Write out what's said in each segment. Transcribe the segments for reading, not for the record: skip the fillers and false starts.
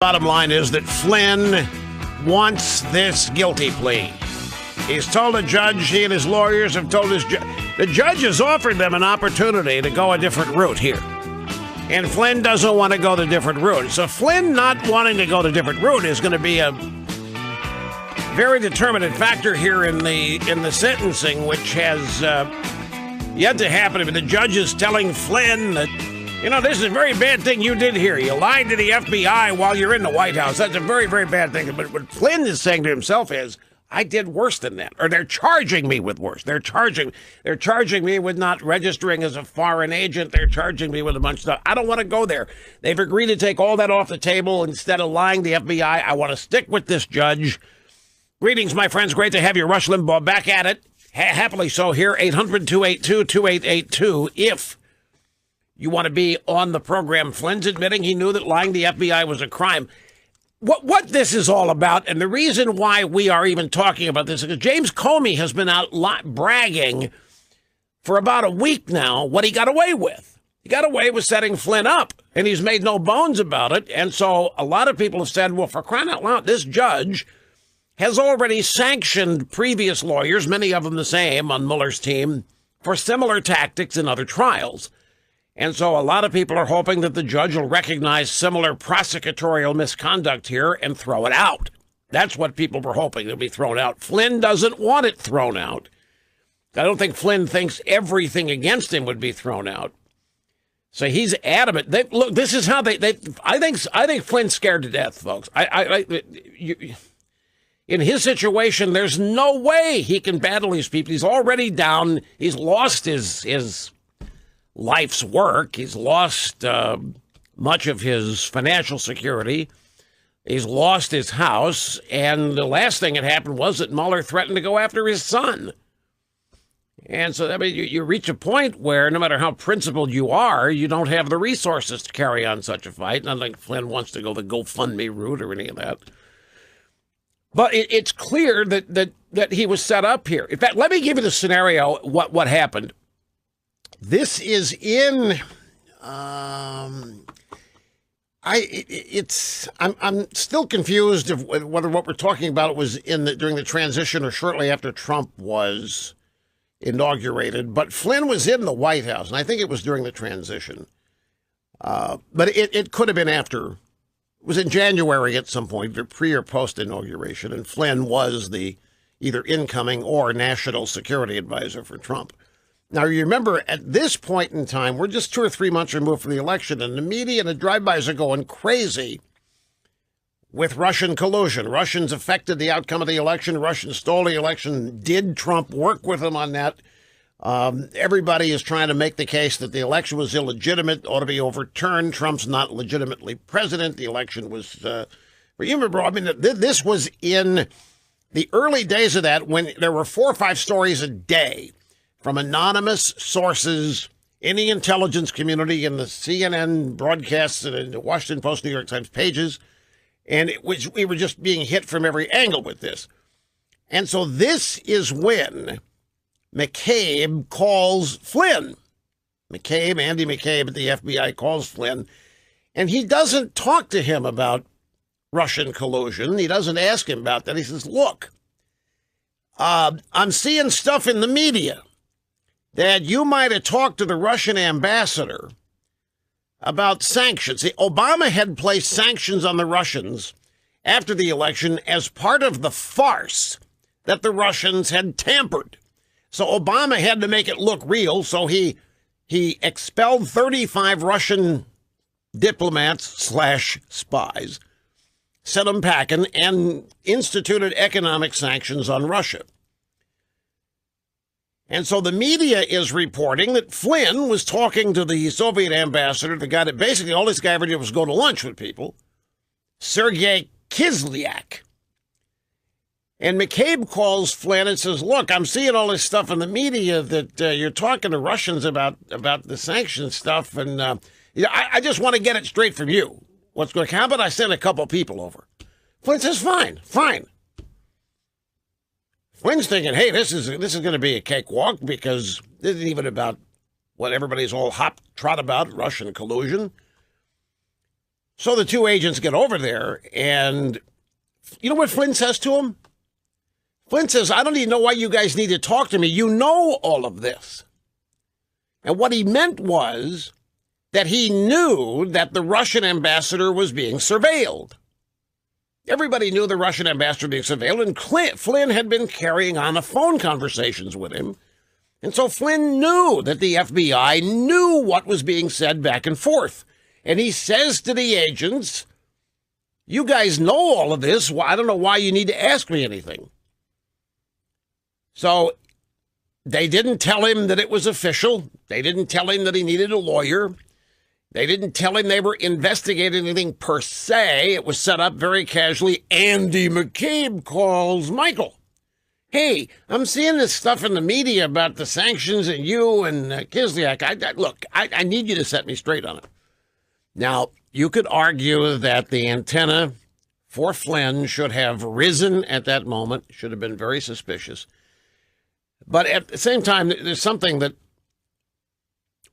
Bottom line is that Flynn wants this guilty plea. He's told the judge, he and his lawyers have told the judge has offered them an opportunity to go a different route here. And Flynn doesn't want to go the different route. So Flynn not wanting to go the different route is going to be a very determinant factor here in the sentencing, which has yet to happen. But the judge is telling Flynn that, you know, this is a very bad thing you did here. You lied to the FBI while you're in the White House. That's a very, very bad thing. But what Flynn is saying to himself is, I did worse than that. Or they're charging me with worse. They're charging me with not registering as a foreign agent. They're charging me with a bunch of stuff. I don't want to go there. They've agreed to take all that off the table. Instead of lying to the FBI, I want to stick with this judge. Greetings, my friends. Great to have you. Rush Limbaugh back at it. Happily so here. 800-282-2882. If you want to be on the program. Flynn's admitting he knew that lying to the FBI was a crime. What this is all about, and the reason why we are even talking about this, is because James Comey has been out bragging for about a week now what he got away with. He got away with setting Flynn up, and he's made no bones about it. And so a lot of people have said, well, for crying out loud, this judge has already sanctioned previous lawyers, many of them the same on Mueller's team, for similar tactics in other trials. And so a lot of people are hoping that the judge will recognize similar prosecutorial misconduct here and throw it out. That's what people were hoping to be thrown out. Flynn doesn't want it thrown out. I don't think Flynn thinks everything against him would be thrown out. So he's adamant. Look, this is how I think Flynn's scared to death, folks. In his situation, there's no way he can battle these people. He's already down. He's lost his life's work. He's lost much of his financial security. He's lost his house. And the last thing that happened was that Mueller threatened to go after his son. And so, I mean, you reach a point where no matter how principled you are, you don't have the resources to carry on such a fight. Not like Flynn wants to go the GoFundMe route or any of that. But it's clear that he was set up here. In fact, let me give you the scenario, what happened. This is in, I'm still confused of whether what we're talking about was during the transition or shortly after Trump was inaugurated. But Flynn was in the White House, and I think it was during the transition. But it could have been after. It was in January at some point, pre or post inauguration, and Flynn was the either incoming or national security advisor for Trump. Now, you remember, at this point in time, we're just 2 or 3 months removed from the election, and the media and the drive-bys are going crazy with Russian collusion. Russians affected the outcome of the election. Russians stole the election. Did Trump work with them on that? Everybody is trying to make the case that the election was illegitimate, ought to be overturned. Trump's not legitimately president. The election was, you remember, I mean, this was in the early days of that when there were 4 or 5 stories a day from anonymous sources in the intelligence community, in the CNN broadcasts and the Washington Post, New York Times pages, and we were just being hit from every angle with this. And so this is when McCabe calls Flynn. Andy McCabe at the FBI calls Flynn, and he doesn't talk to him about Russian collusion. He doesn't ask him about that. He says, look, I'm seeing stuff in the media that you might have talked to the Russian ambassador about sanctions. See, Obama had placed sanctions on the Russians after the election as part of the farce that the Russians had tampered. So Obama had to make it look real, so he expelled 35 Russian diplomats / spies, sent them packing, and instituted economic sanctions on Russia. And so the media is reporting that Flynn was talking to the Soviet ambassador, the guy that basically all this guy ever did was go to lunch with people, Sergei Kislyak. And McCabe calls Flynn and says, look, I'm seeing all this stuff in the media that you're talking to Russians about the sanctions stuff, and I just want to get it straight from you. What's going to happen? I sent a couple people over. Flynn says, fine. Flynn's thinking, hey, this is going to be a cakewalk because this isn't even about what everybody's all hot trot about, Russian collusion. So the two agents get over there, and you know what Flynn says to him? Flynn says, I don't even know why you guys need to talk to me. You know all of this. And what he meant was that he knew that the Russian ambassador was being surveilled. Everybody knew the Russian ambassador being surveilled, and Flynn had been carrying on the phone conversations with him. And so Flynn knew that the FBI knew what was being said back and forth. And he says to the agents, you guys know all of this. Well, I don't know why you need to ask me anything. So they didn't tell him that it was official. They didn't tell him that he needed a lawyer. They didn't tell him they were investigating anything per se. It was set up very casually. Andy McCabe calls Michael. Hey, I'm seeing this stuff in the media about the sanctions and you and Kislyak. Look, I need you to set me straight on it. Now, you could argue that the antenna for Flynn should have risen at that moment, should have been very suspicious. But at the same time, there's something that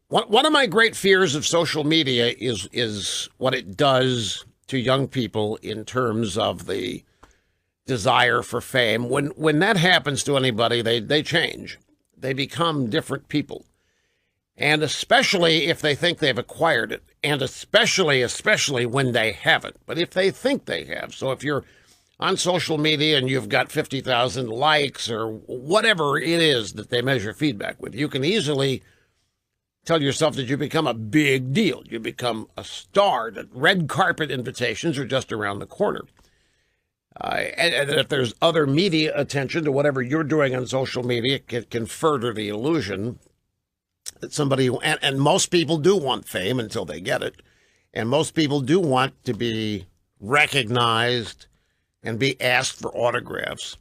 one of my great fears of social media is what it does to young people in terms of the desire for fame. When that happens to anybody, they change. They become different people. And especially if they think they've acquired it, and especially when they haven't. But if they think they have, so if you're on social media and you've got 50,000 likes or whatever it is that they measure feedback with, you can easily tell yourself that you become a big deal. You become a star, that red carpet invitations are just around the corner. And if there's other media attention to whatever you're doing on social media, it can further the illusion that somebody, and most people do want fame until they get it. And most people do want to be recognized and be asked for autographs.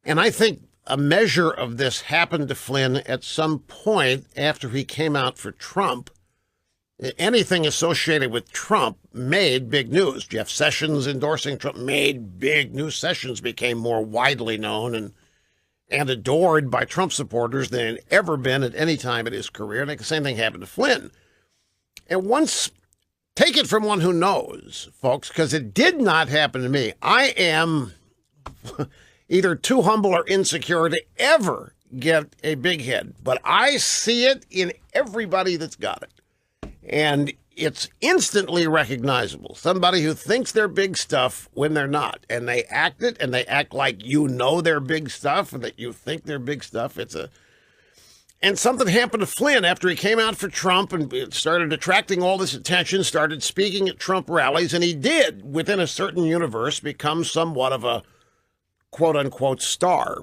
And I think a measure of this happened to Flynn at some point after he came out for Trump. Anything associated with Trump made big news. Jeff Sessions endorsing Trump made big news. Sessions became more widely known and adored by Trump supporters than had ever been at any time in his career. And the same thing happened to Flynn. And once, take it from one who knows, folks, because it did not happen to me. I am either too humble or insecure to ever get a big head, but I see it in everybody that's got it. And it's instantly recognizable. Somebody who thinks they're big stuff when they're not. And they act it, and they act like you know they're big stuff and that you think they're big stuff. And something happened to Flynn after he came out for Trump and started attracting all this attention, started speaking at Trump rallies, and he did, within a certain universe, become somewhat of a quote-unquote star.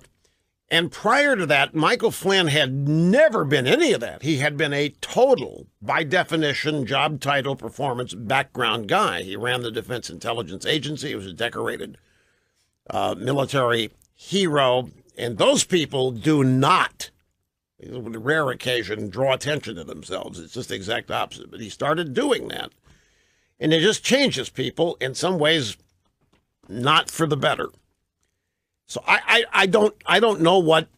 And prior to that, Michael Flynn had never been any of that. He had been a total, by definition, job title, performance, background guy. He ran the Defense Intelligence Agency. He was a decorated military hero. And those people do not, with a rare occasion, draw attention to themselves. It's just the exact opposite. But he started doing that. And it just changes people, in some ways, not for the better. So I don't know what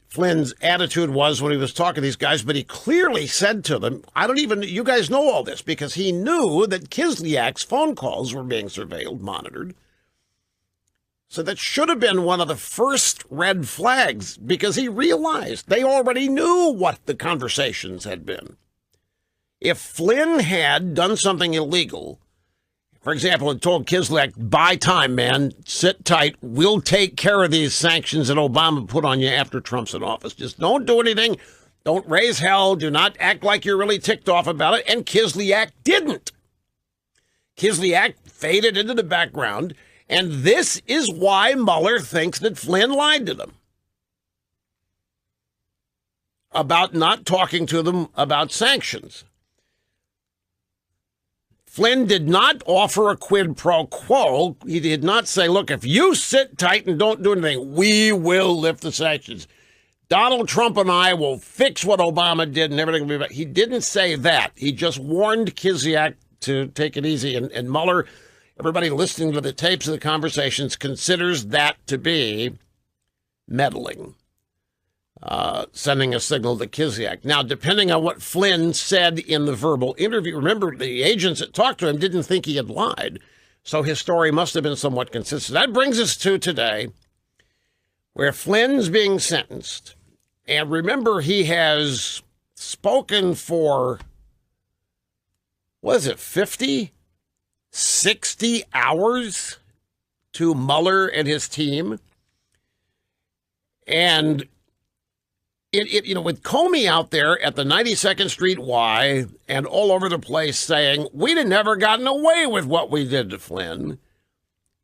Flynn's attitude was when he was talking to these guys, but he clearly said to them, you guys know all this, because he knew that Kislyak's phone calls were being surveilled, monitored. So that should have been one of the first red flags, because he realized they already knew what the conversations had been. If Flynn had done something illegal, for example, had told Kislyak, buy time, man, sit tight, we'll take care of these sanctions that Obama put on you after Trump's in office. Just don't do anything. Don't raise hell. Do not act like you're really ticked off about it. And Kislyak didn't. Kislyak faded into the background, and this is why Mueller thinks that Flynn lied to them about not talking to them about sanctions. Flynn did not offer a quid pro quo. He did not say, look, if you sit tight and don't do anything, we will lift the sanctions. Donald Trump and I will fix what Obama did and everything will be back. He didn't say that. He just warned Kislyak to take it easy. And Mueller, everybody listening to the tapes of the conversations, considers that to be meddling. sending a signal to Kislyak. Now, depending on what Flynn said in the verbal interview, remember, the agents that talked to him didn't think he had lied, so his story must have been somewhat consistent. That brings us to today, where Flynn's being sentenced. And remember, he has spoken for, what is it, 50, 60 hours to Mueller and his team. And with Comey out there at the 92nd Street Y and all over the place saying, we'd have never gotten away with what we did to Flynn,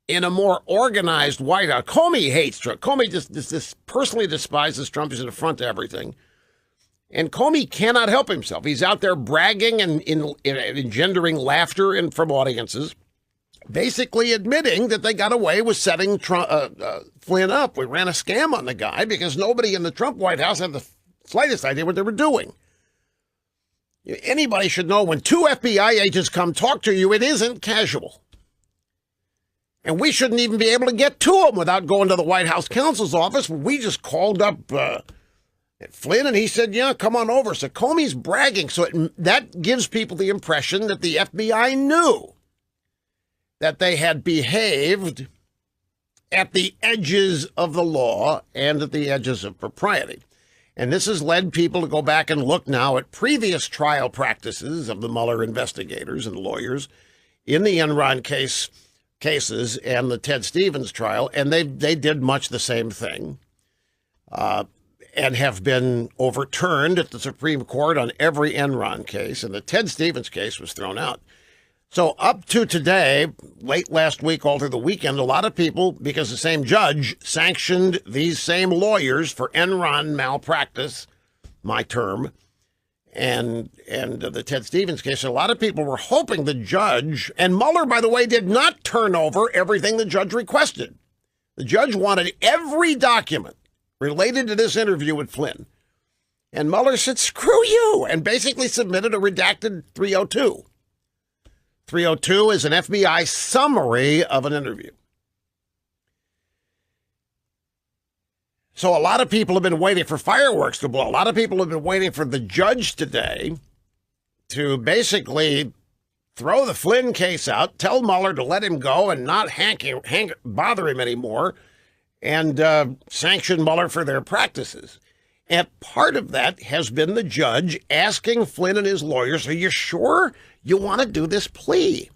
in a more organized White House. Comey hates Trump. Comey just personally despises Trump. He's in the front of everything. And Comey cannot help himself. He's out there bragging and engendering laughter from audiences, basically admitting that they got away with setting Flynn up. We ran a scam on the guy because nobody in the Trump White House had the slightest idea what they were doing. Anybody should know when two FBI agents come talk to you, it isn't casual. And we shouldn't even be able to get to him without going to the White House counsel's office. We just called up Flynn, and he said, yeah, come on over. So Comey's bragging. So that gives people the impression that the FBI knew that they had behaved at the edges of the law and at the edges of propriety. And this has led people to go back and look now at previous trial practices of the Mueller investigators and lawyers in the Enron cases and the Ted Stevens trial, and they did much the same thing and have been overturned at the Supreme Court on every Enron case, and the Ted Stevens case was thrown out. So up to today, late last week, all through the weekend, a lot of people, because the same judge sanctioned these same lawyers for Enron malpractice, my term, and the Ted Stevens case, a lot of people were hoping the judge, and Mueller, by the way, did not turn over everything the judge requested. The judge wanted every document related to this interview with Flynn. And Mueller said, screw you, and basically submitted a redacted 302. 302 is an FBI summary of an interview. So a lot of people have been waiting for fireworks to blow. A lot of people have been waiting for the judge today to basically throw the Flynn case out, tell Mueller to let him go and not bother him anymore, and sanction Mueller for their practices. And part of that has been the judge asking Flynn and his lawyers, are you sure you want to do this plea?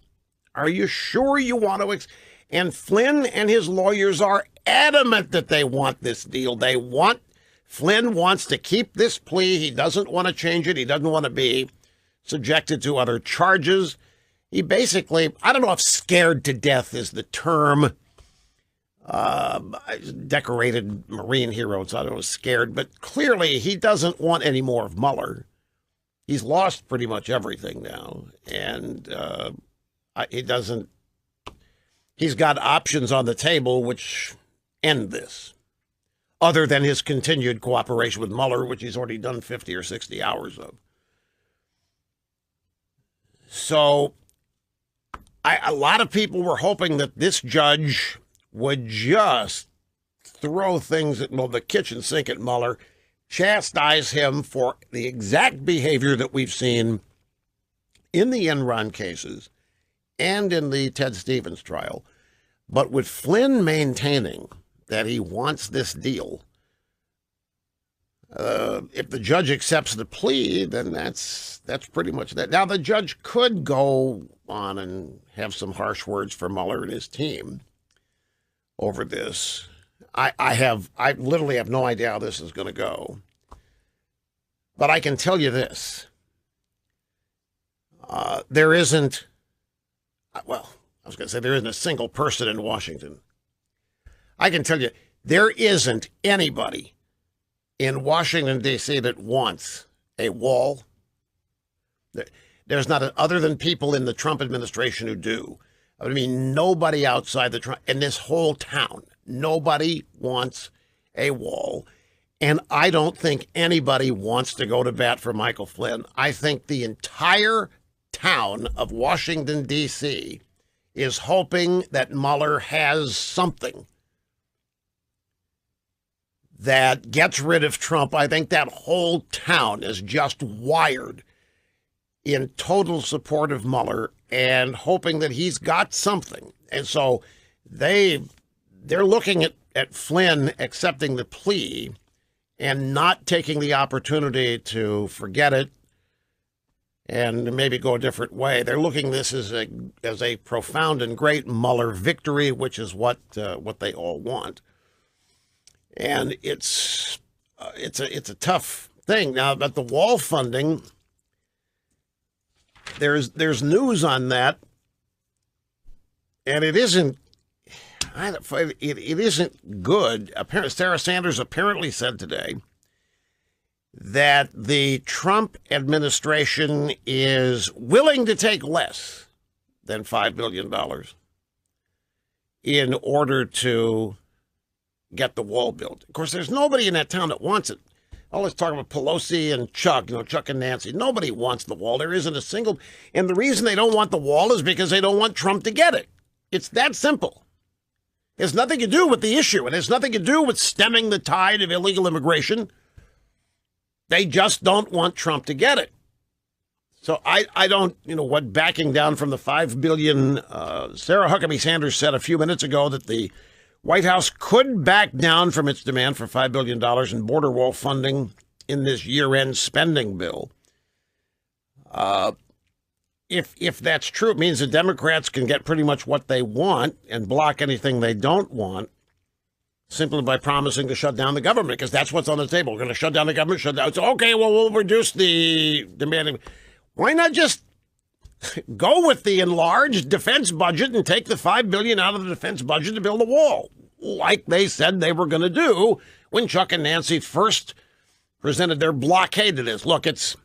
Are you sure you want to? And Flynn and his lawyers are adamant that they want this deal. Flynn wants to keep this plea. He doesn't want to change it. He doesn't want to be subjected to other charges. He basically, I don't know if scared to death is the term. Decorated Marine hero, so I was scared, but clearly he doesn't want any more of Mueller. He's lost pretty much everything now, and he's got options on the table which end this, other than his continued cooperation with Mueller, which he's already done 50 or 60 hours of. So a lot of people were hoping that this judge would just throw things at the kitchen sink at Mueller, chastise him for the exact behavior that we've seen in the Enron cases and in the Ted Stevens trial. But with Flynn maintaining that he wants this deal, if the judge accepts the plea, then that's pretty much that. Now, the judge could go on and have some harsh words for Mueller and his team over this. I literally have no idea how this is going to go. But I can tell you this. There isn't a single person in Washington. I can tell you, there isn't anybody in Washington, D.C. that wants a wall. There's not other than people in the Trump administration who do. I mean, nobody outside the Trump, in this whole town, nobody wants a wall. And I don't think anybody wants to go to bat for Michael Flynn. I think the entire town of Washington, D.C. is hoping that Mueller has something that gets rid of Trump. I think that whole town is just wired in total support of Mueller and hoping that he's got something. And so they're looking at Flynn accepting the plea and not taking the opportunity to forget it and maybe go a different way. They're looking at this as a profound and great Mueller victory, which is what they all want. And it's a tough thing now. But the wall funding, there's news on that, and it isn't good. Apparently, Sarah Sanders apparently said today that the Trump administration is willing to take less than $5 billion in order to get the wall built. Of course, there's nobody in that town that wants it. All this talk about Pelosi and Chuck, Chuck and Nancy. Nobody wants the wall. There isn't a single. And the reason they don't want the wall is because they don't want Trump to get it. It's that simple. It has nothing to do with the issue. It has nothing to do with stemming the tide of illegal immigration. They just don't want Trump to get it. So I don't, what backing down from the $5 billion, Sarah Huckabee Sanders said a few minutes ago that the White House could back down from its demand for $5 billion in border wall funding in this year-end spending bill. If that's true, it means the Democrats can get pretty much what they want and block anything they don't want simply by promising to shut down the government, because that's what's on the table. We're going to shut down the government, shut down. It's okay, well, we'll reduce the demanding. Why not just go with the enlarged defense budget and take the $5 billion out of the defense budget to build a wall, like they said they were going to do when Chuck and Nancy first presented their blockade to this? Look, it's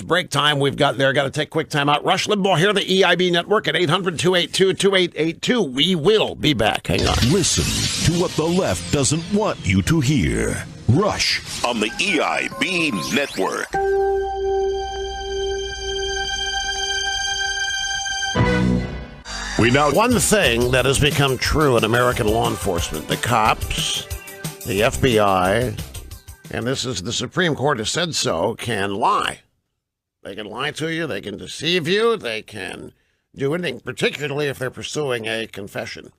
break time. Got to take a quick time out. Rush Limbaugh here, the EIB network at 800-282-2882. We will be back. Hang on. Listen to what the left doesn't want you to hear. Rush on the EIB network. One thing that has become true in American law enforcement, the cops, the FBI, and this is the Supreme Court has said so, can lie. They can lie to you. They can deceive you. They can do anything, particularly if they're pursuing a confession.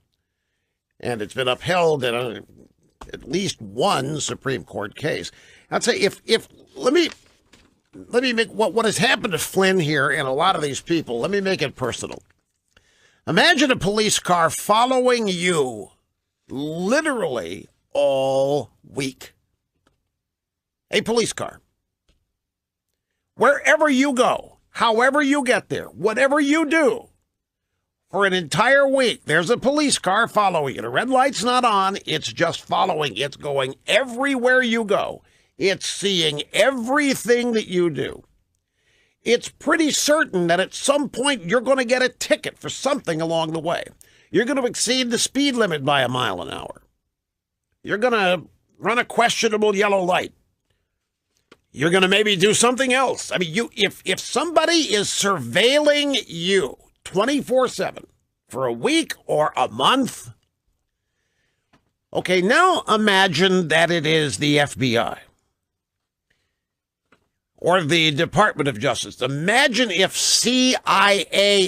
And it's been upheld in at least one Supreme Court case. I'd say let me make what has happened to Flynn here and a lot of these people. Let me make it personal. Imagine a police car following you literally all week. A police car. Wherever you go, however you get there, whatever you do, for an entire week, there's a police car following you. The red light's not on. It's just following. It's going everywhere you go. It's seeing everything that you do. It's pretty certain that at some point you're going to get a ticket for something along the way. You're going to exceed the speed limit by a mile an hour. You're going to run a questionable yellow light. You're going to maybe do something else. I mean, if somebody is surveilling you 24/7 for a week or a month, okay, now imagine that it is the FBI. Or the Department of Justice. Imagine if CIA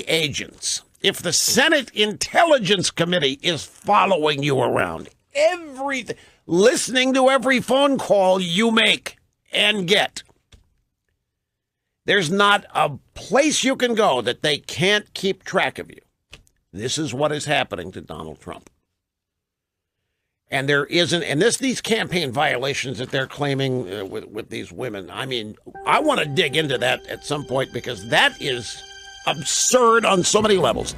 agents, if the Senate Intelligence Committee is following you around, everything, listening to every phone call you make and get. There's not a place you can go that they can't keep track of you. This is what is happening to Donald Trump. And there isn't, and these campaign violations that they're claiming with these women, I mean, I want to dig into that at some point because that is absurd on so many levels.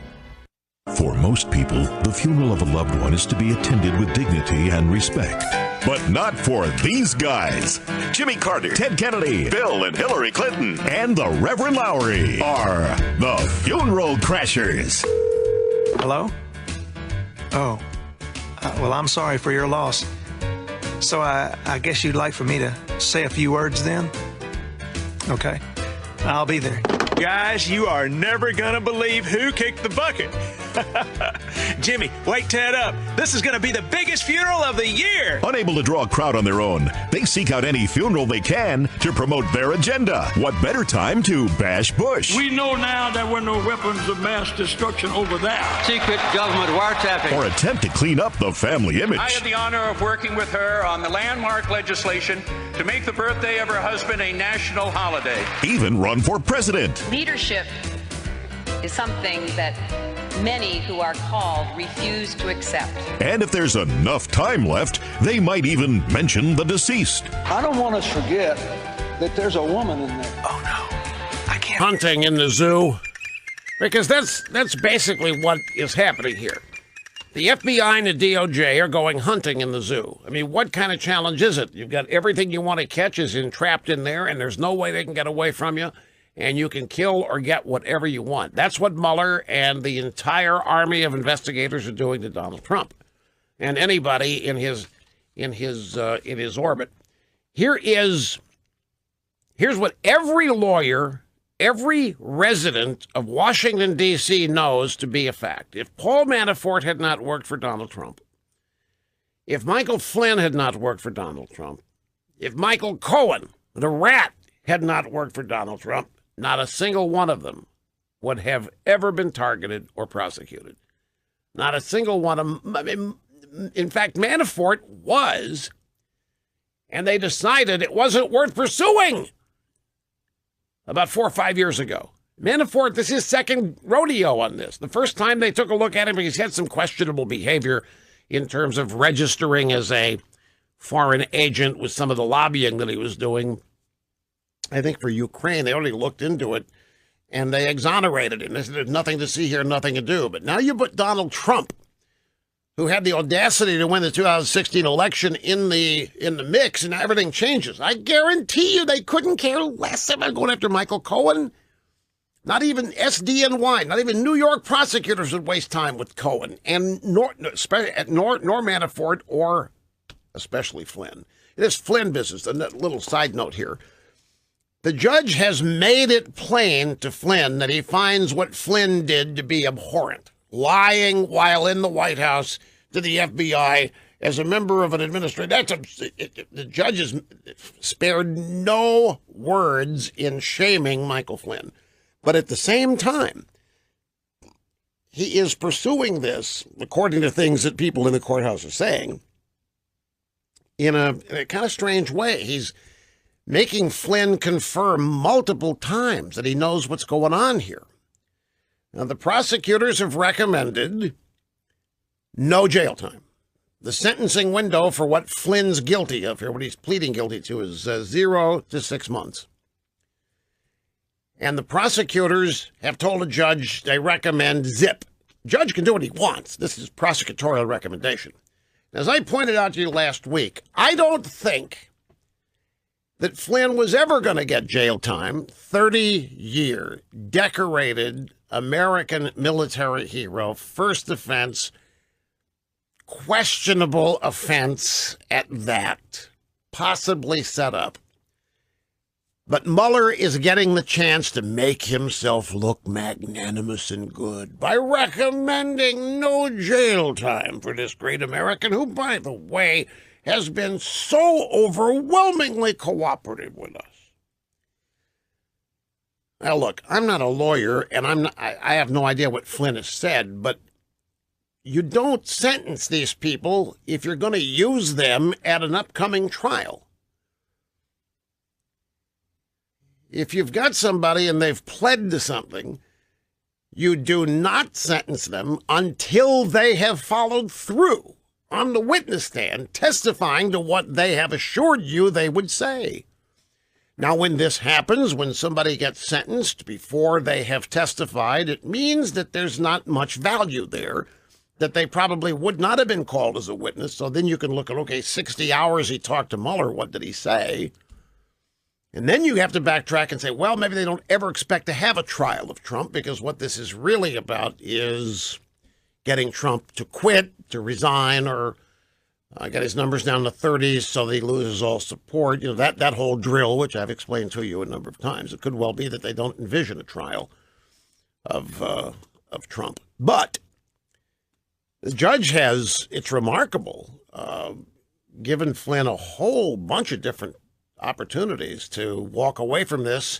For most people, the funeral of a loved one is to be attended with dignity and respect. But not for these guys. Jimmy Carter, Ted Kennedy, Bill and Hillary Clinton, and the Reverend Lowry are the Funeral Crashers. Hello? Oh. Well, I'm sorry for your loss. So I guess you'd like for me to say a few words then? Okay. I'll be there. Guys, you are never gonna believe who kicked the bucket. Jimmy, wake Ted up. This is going to be the biggest funeral of the year. Unable to draw a crowd on their own, they seek out any funeral they can to promote their agenda. What better time to bash Bush? We know now there were no weapons of mass destruction over there. Secret government wiretapping. Or attempt to clean up the family image. I had the honor of working with her on the landmark legislation to make the birthday of her husband a national holiday. Even run for president. Leadership is something that many who are called refuse to accept. And if there's enough time left, they might even mention the deceased. I don't want us to forget that there's a woman in there. Oh, no. I can't. Hunting in the zoo. Because that's basically what is happening here. The FBI and the DOJ are going hunting in the zoo. I mean, what kind of challenge is it? You've got everything you want to catch is entrapped in there, and there's no way they can get away from you. And you can kill or get whatever you want. That's what Mueller and the entire army of investigators are doing to Donald Trump and anybody in his orbit. Here's what every lawyer, every resident of Washington, D.C. knows to be a fact. If Paul Manafort had not worked for Donald Trump, if Michael Flynn had not worked for Donald Trump, if Michael Cohen, the rat, had not worked for Donald Trump, not a single one of them would have ever been targeted or prosecuted. Not a single one of them. I mean, in fact, Manafort was, and they decided it wasn't worth pursuing about 4 or 5 years ago. Manafort, this is his second rodeo on this. The first time they took a look at him, he's had some questionable behavior in terms of registering as a foreign agent with some of the lobbying that he was doing. I think for Ukraine, they already looked into it, and they exonerated him. They said, there's nothing to see here, nothing to do. But now you put Donald Trump, who had the audacity to win the 2016 election, in the mix, and everything changes. I guarantee you they couldn't care less about going after Michael Cohen. Not even SDNY, not even New York prosecutors would waste time with Cohen, and nor Manafort, or especially Flynn. This Flynn business, a little side note here. The judge has made it plain to Flynn that he finds what Flynn did to be abhorrent. Lying while in the White House to the FBI as a member of an administration. The judge has spared no words in shaming Michael Flynn. But at the same time, he is pursuing this, according to things that people in the courthouse are saying, in a kind of strange way. He's making Flynn confirm multiple times that he knows what's going on here. Now, the prosecutors have recommended no jail time. The sentencing window for what Flynn's guilty of here, what he's pleading guilty to, is 0 to 6 months. And the prosecutors have told a judge they recommend zip. Judge can do what he wants. This is prosecutorial recommendation. As I pointed out to you last week, I don't think that Flynn was ever going to get jail time. 30-year, decorated American military hero, first offense, questionable offense at that, possibly set up. But Mueller is getting the chance to make himself look magnanimous and good by recommending no jail time for this great American who, by the way, has been so overwhelmingly cooperative with us. Now, look, I'm not a lawyer, and I have no idea what Flynn has said, but you don't sentence these people if you're going to use them at an upcoming trial. If you've got somebody and they've pled to something, you do not sentence them until they have followed through on the witness stand, testifying to what they have assured you they would say. Now, when this happens, when somebody gets sentenced before they have testified, it means that there's not much value there, that they probably would not have been called as a witness. So then you can look at, okay, 60 hours he talked to Mueller, what did he say? And then you have to backtrack and say, well, maybe they don't ever expect to have a trial of Trump, because what this is really about is getting Trump to quit, to resign, or get his numbers down to 30s so that he loses all support. You know, that whole drill, which I've explained to you a number of times. It could well be that they don't envision a trial of Trump. But The judge has, it's remarkable, given Flynn a whole bunch of different opportunities to walk away from this,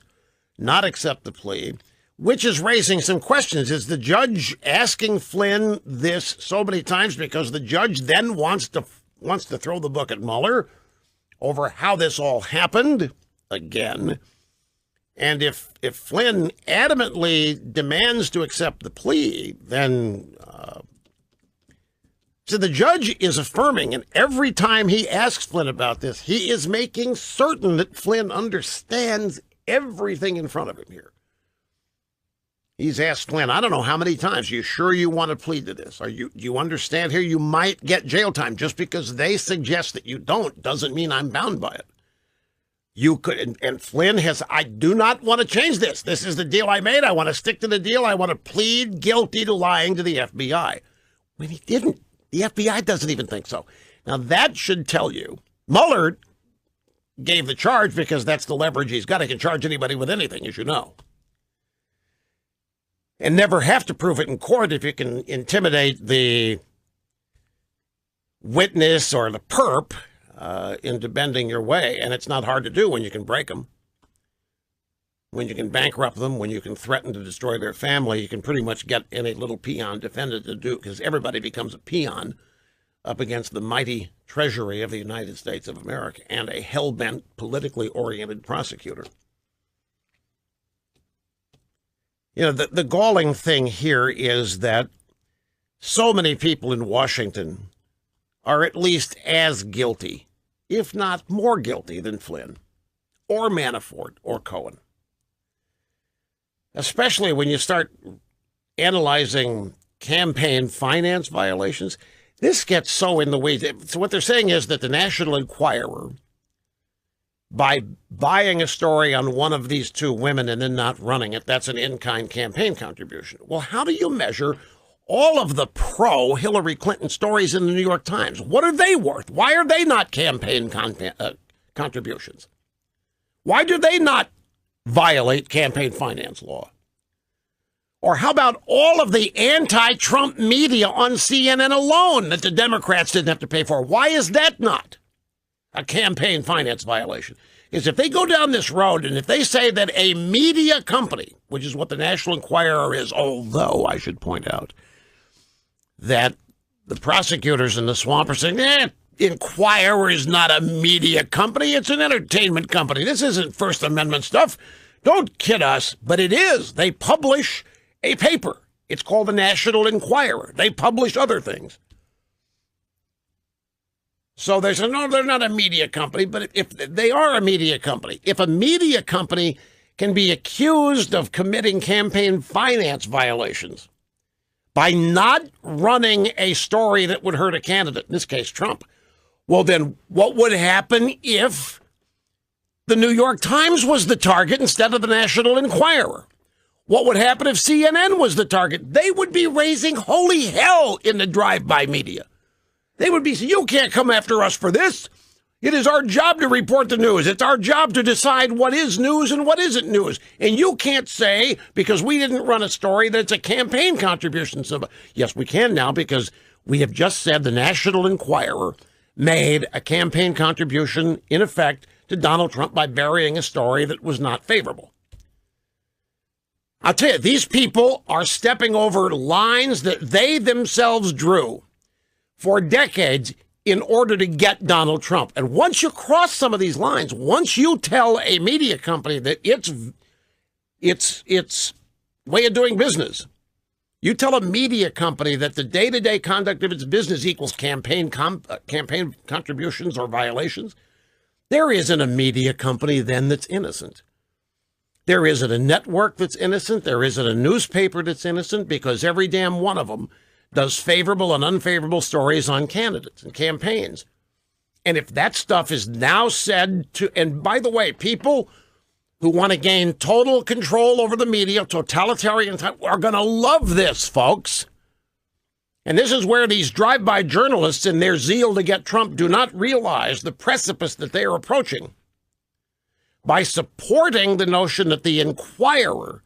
not accept the plea, which is raising some questions. Is the judge asking Flynn this so many times because the judge then wants to throw the book at Mueller over how this all happened again? And if Flynn adamantly demands to accept the plea, then so the judge is affirming, and every time he asks Flynn about this, he is making certain that Flynn understands everything in front of him here. He's asked Flynn, I don't know how many times, you sure you want to plead to this? Do you understand here you might get jail time? Just because they suggest that you don't doesn't mean I'm bound by it. You could, and Flynn has, I do not want to change this. This is the deal I made. I want to stick to the deal. I want to plead guilty to lying to the FBI. When he didn't. The FBI doesn't even think so. Now, that should tell you, Mueller gave the charge because that's the leverage he's got. He can charge anybody with anything, as you know. And never have to prove it in court if you can intimidate the witness or the perp into bending your way. And it's not hard to do when you can break them. When you can bankrupt them, when you can threaten to destroy their family, you can pretty much get any little peon defendant to do, because everybody becomes a peon up against the mighty treasury of the United States of America and a hell-bent, politically oriented prosecutor. You know, the galling thing here is that so many people in Washington are at least as guilty, if not more guilty, than Flynn or Manafort or Cohen. Especially when you start analyzing campaign finance violations. This gets so in the weeds. So what they're saying is that the National Enquirer, by buying a story on one of these two women and then not running it, that's an in-kind campaign contribution. Well, how do you measure all of the pro-Hillary Clinton stories in the New York Times? What are they worth? Why are they not campaign contributions? Why do they not violate campaign finance law? Or how about all of the anti-Trump media on CNN alone that the Democrats didn't have to pay for? Why is that not a campaign finance violation? Because if they go down this road and if they say that a media company, which is what the National Enquirer is, although I should point out that the prosecutors in the swamp are saying, Enquirer is not a media company, it's an entertainment company. This isn't First Amendment stuff. Don't kid us, but it is. They publish a paper. It's called the National Enquirer. They publish other things. So they say, no, they're not a media company, but if they are a media company, if a media company can be accused of committing campaign finance violations by not running a story that would hurt a candidate, in this case, Trump, well, then what would happen if the New York Times was the target instead of the National Enquirer? What would happen if CNN was the target? They would be raising holy hell in the drive-by media. They would be saying, you can't come after us for this. It is our job to report the news. It's our job to decide what is news and what isn't news. And you can't say, because we didn't run a story, that it's a campaign contribution. So, yes, we can now, because we have just said the National Enquirer made a campaign contribution, in effect, to Donald Trump by burying a story that was not favorable. I'll tell you, these people are stepping over lines that they themselves drew for decades in order to get Donald Trump. And once you cross some of these lines, once you tell a media company that its way of doing business, you tell a media company that the day-to-day conduct of its business equals campaign contributions or violations, there isn't a media company then that's innocent. There isn't a network that's innocent. There isn't a newspaper that's innocent, because every damn one of them does favorable and unfavorable stories on candidates and campaigns. And if that stuff is now said to, and by the way, people who want to gain total control over the media, totalitarian type, are going to love this, folks. And this is where these drive-by journalists, in their zeal to get Trump, do not realize the precipice that they are approaching by supporting the notion that the Enquirer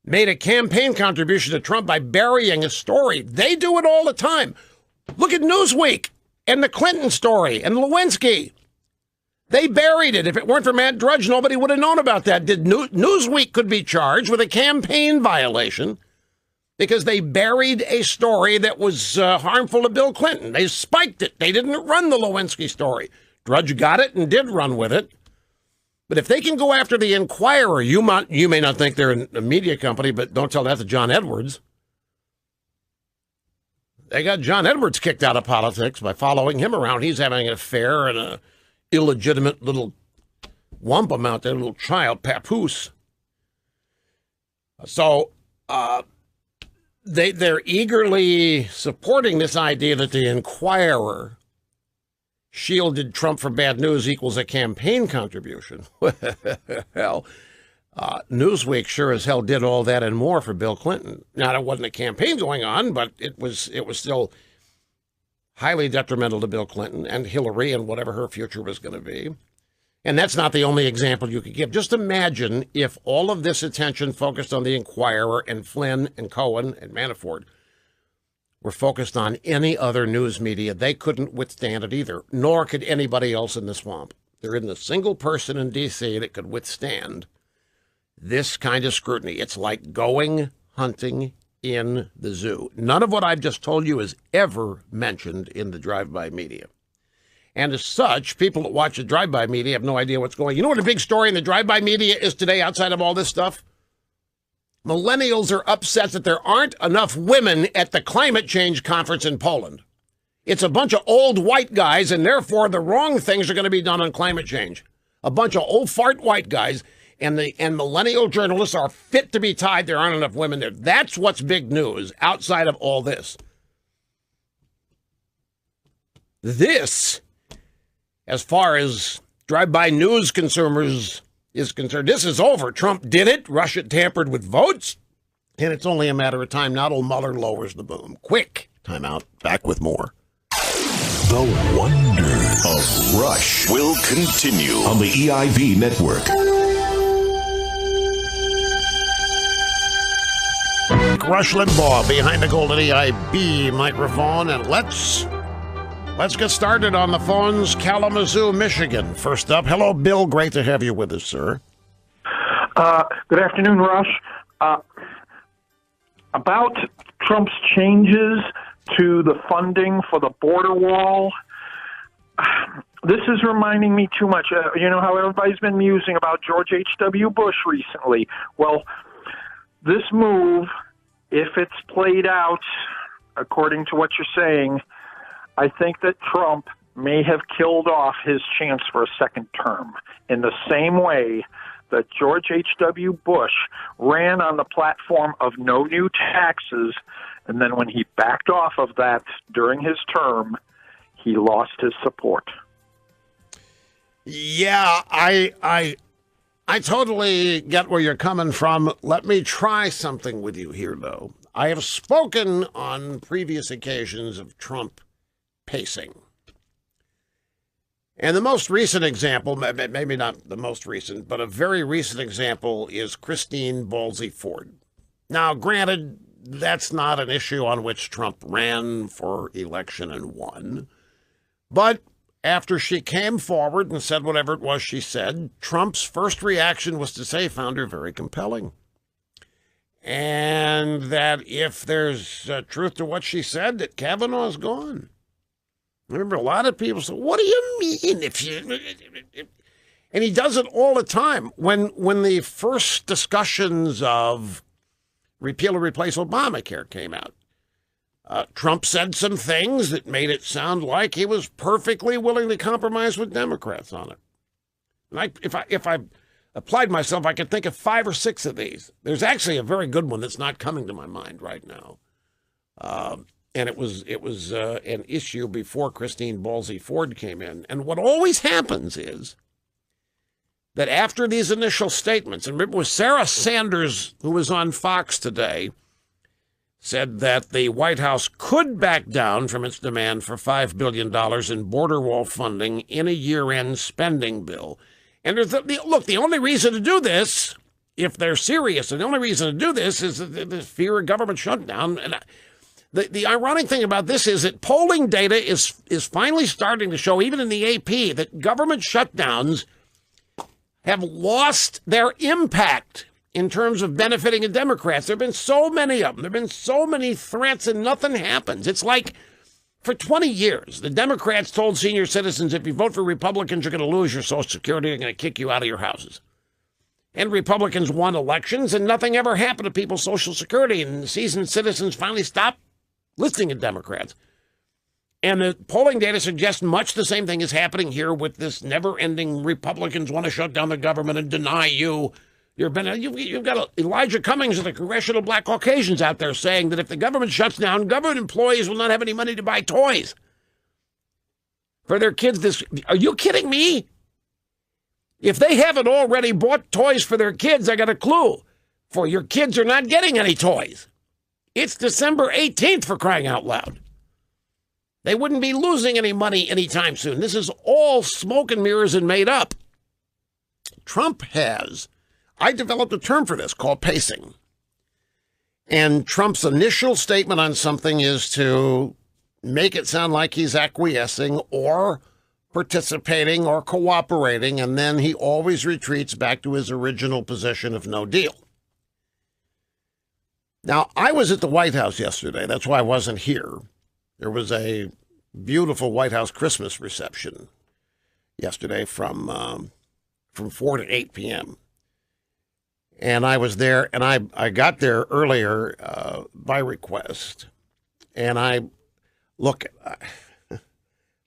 made a campaign contribution to Trump by burying a story. They do it all the time. Look at Newsweek and the Clinton story and Lewinsky. They buried it. If it weren't for Matt Drudge, nobody would have known about that. Newsweek could be charged with a campaign violation because they buried a story that was harmful to Bill Clinton. They spiked it. They didn't run the Lewinsky story. Drudge got it and did run with it. But if they can go after the Inquirer, you may not think they're a media company, but don't tell that to John Edwards. They got John Edwards kicked out of politics by following him around. He's having an affair and a illegitimate little wampum out there, little child, papoose. So they're eagerly supporting this idea that the Inquirer shielded Trump from bad news equals a campaign contribution. Well, Newsweek sure as hell did all that and more for Bill Clinton. Now, there wasn't a campaign going on, but it was still highly detrimental to Bill Clinton and Hillary and whatever her future was going to be. And that's not the only example you could give. Just imagine if all of this attention focused on the Inquirer and Flynn and Cohen and Manafort were focused on any other news media. They couldn't withstand it either, nor could anybody else in the swamp. There isn't a single person in D.C. that could withstand this kind of scrutiny. It's like going hunting in the zoo. None of what I've just told you is ever mentioned in the drive-by media. And as such, people that watch the drive-by media have no idea what's going on. You know what a big story in the drive-by media is today outside of all this stuff? Millennials are upset that there aren't enough women at the climate change conference in Poland. It's a bunch of old white guys, and therefore the wrong things are going to be done on climate change. A bunch of old fart white guys, and millennial journalists are fit to be tied. There aren't enough women there. That's what's big news outside of all this. This, as far as drive-by news consumers is concerned, this is over. Trump did it. Russia tampered with votes. And it's only a matter of time now till Mueller lowers the boom. Quick. Time out. Back with more. The wonders of Rush will continue on the EIB network. Rush Limbaugh behind the golden EIB microphone. And let's get started on the phones. Kalamazoo, Michigan. First up. Hello, Bill. Great to have you with us, sir. Good afternoon, Rush. About Trump's changes to the funding for the border wall, this is reminding me too much. You know how everybody's been musing about George H.W. Bush recently. Well, this move, if it's played out according to what you're saying, I think that Trump may have killed off his chance for a second term in the same way that George H.W. Bush ran on the platform of no new taxes, and then when he backed off of that during his term, he lost his support. Yeah, I totally get where you're coming from. Let me try something with you here, though. I have spoken on previous occasions of Trump pacing. And the most recent example, maybe not the most recent, but a very recent example is Christine Ballsy Ford. Now, granted, that's not an issue on which Trump ran for election and won. But after she came forward and said whatever it was she said, Trump's first reaction was to say he found her very compelling. And that if there's truth to what she said, that Kavanaugh's gone. I remember a lot of people say, what do you mean if you... And he does it all the time. When the first discussions of repeal or replace Obamacare came out, Trump said some things that made it sound like he was perfectly willing to compromise with Democrats on it. And if I applied myself, I could think of 5 or 6 of these. There's actually a very good one that's not coming to my mind right now. And it was an issue before Christine Ballsy Ford came in. And what always happens is that after these initial statements, and remember, it was Sarah Sanders who was on Fox today, said that the White House could back down from its demand for $5 billion in border wall funding in a year-end spending bill. And look, the only reason to do this if they're serious. And the only reason to do this is the fear of government shutdown. And the ironic thing about this is that polling data is finally starting to show, even in the AP, that government shutdowns have lost their impact in terms of benefiting the Democrats. There have been so many of them. There have been so many threats and nothing happens. It's like for 20 years, the Democrats told senior citizens, if you vote for Republicans, you're going to lose your Social Security. They're going to kick you out of your houses. And Republicans won elections, and nothing ever happened to people's Social Security. And seasoned citizens finally stopped listening to Democrats. And the polling data suggests much the same thing is happening here with this never-ending Republicans want to shut down the government and deny you. You've got Elijah Cummings of the Congressional Black Caucasians out there saying that if the government shuts down, government employees will not have any money to buy toys for their kids. Are you kidding me? If they haven't already bought toys for their kids, I got a clue. For your kids are not getting any toys. It's December 18th, for crying out loud. They wouldn't be losing any money anytime soon. This is all smoke and mirrors and made up. Trump has. I developed a term for this called pacing. And Trump's initial statement on something is to make it sound like he's acquiescing or participating or cooperating, and then he always retreats back to his original position of no deal. Now, I was at the White House yesterday. That's why I wasn't here. There was a beautiful White House Christmas reception yesterday from 4 to 8 p.m. And I was there, and I got there earlier by request. And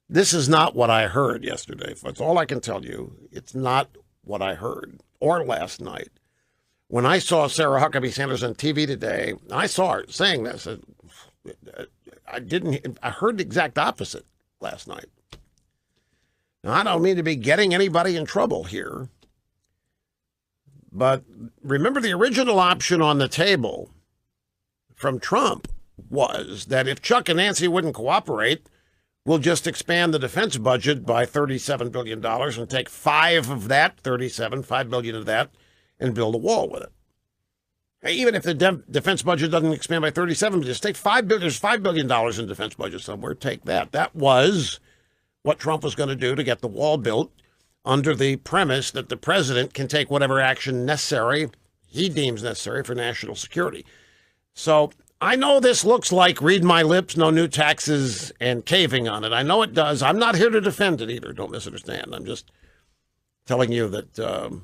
this is not what I heard yesterday. That's all I can tell you. It's not what I heard, or last night. When I saw Sarah Huckabee Sanders on TV today, I saw her saying this. I heard the exact opposite last night. Now, I don't mean to be getting anybody in trouble here, but remember the original option on the table from Trump was that if Chuck and Nancy wouldn't cooperate, we'll just expand the defense budget by $37 billion and take $5 billion of that, and build a wall with it. Even if the defense budget doesn't expand by 37, just take $5 billion. There's $5 billion in defense budget somewhere. Take that. That was what Trump was going to do to get the wall built, under the premise that the president can take whatever action necessary he deems necessary for national security. So I know this looks like read my lips, no new taxes, and caving on it. I know it does. I'm not here to defend it either. Don't misunderstand. I'm just telling you that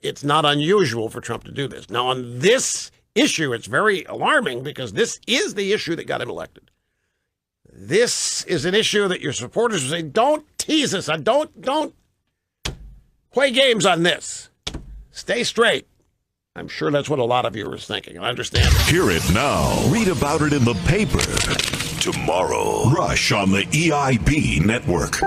it's not unusual for Trump to do this. Now, on this issue, it's very alarming because this is the issue that got him elected. This is an issue that your supporters will say, don't tease us. Don't play games on this. Stay straight. I'm sure that's what a lot of you are thinking. I understand. Hear it now. Read about it in the paper tomorrow. Rush on the EIB network.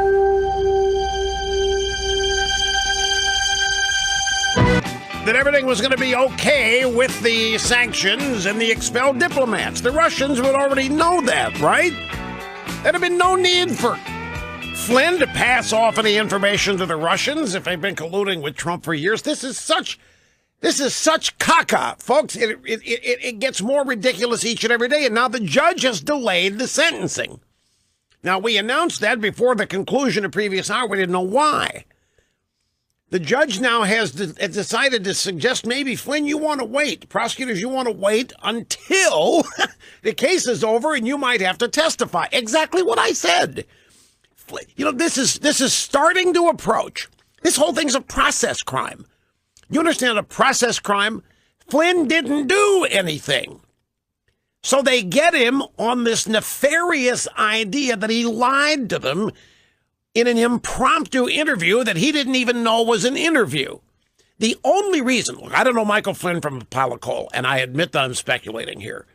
That everything was going to be okay with the sanctions and the expelled diplomats. The Russians would already know that, right? There'd have been no need for Flynn to pass off any information to the Russians if they've been colluding with Trump for years. This is such caca, folks. It gets more ridiculous each and every day. And now the judge has delayed the sentencing. Now, we announced that before the conclusion of previous hour. We didn't know why. The judge now has decided to suggest maybe, Flynn, you want to wait. Prosecutors, you want to wait until the case is over and you might have to testify. Exactly what I said. You know, this is starting to approach. This whole thing's a process crime. You understand, a process crime? Flynn didn't do anything. So they get him on this nefarious idea that he lied to them in an impromptu interview that he didn't even know was an interview. The only reason, look, I don't know Michael Flynn from a pile of coal, and I admit that I'm speculating here.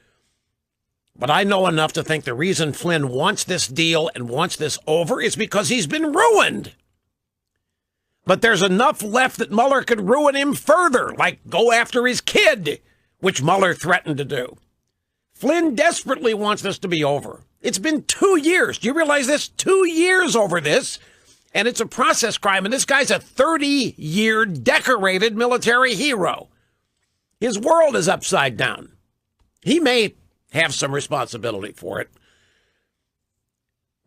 But I know enough to think the reason Flynn wants this deal and wants this over is because he's been ruined. But there's enough left that Mueller could ruin him further, like go after his kid, which Mueller threatened to do. Flynn desperately wants this to be over. It's been 2 years. Do you realize this? 2 years over this. And it's a process crime. And this guy's a 30-year decorated military hero. His world is upside down. He may have some responsibility for it.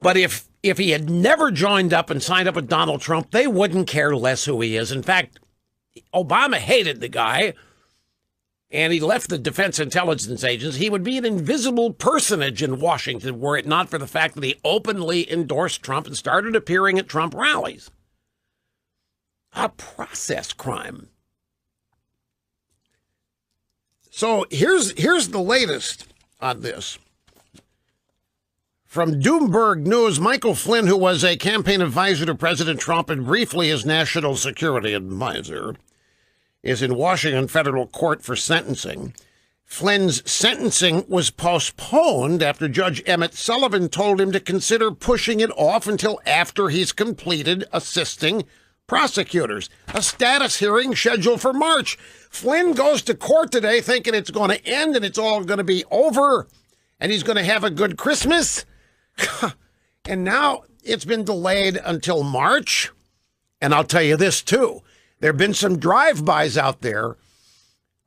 But if he had never joined up and signed up with Donald Trump, they wouldn't care less who he is. In fact, Obama hated the guy, and he left the Defense Intelligence Agency. He would be an invisible personage in Washington were it not for the fact that he openly endorsed Trump and started appearing at Trump rallies. A process crime. So here's the latest on this. From Bloomberg News, Michael Flynn, who was a campaign advisor to President Trump and briefly his national security advisor, is in Washington federal court for sentencing. Flynn's sentencing was postponed after Judge Emmett Sullivan told him to consider pushing it off until after he's completed assisting prosecutors. A status hearing scheduled for March. Flynn goes to court today thinking it's going to end and it's all going to be over and he's going to have a good Christmas. And now it's been delayed until March. And I'll tell you this, too. There have been some drive-bys out there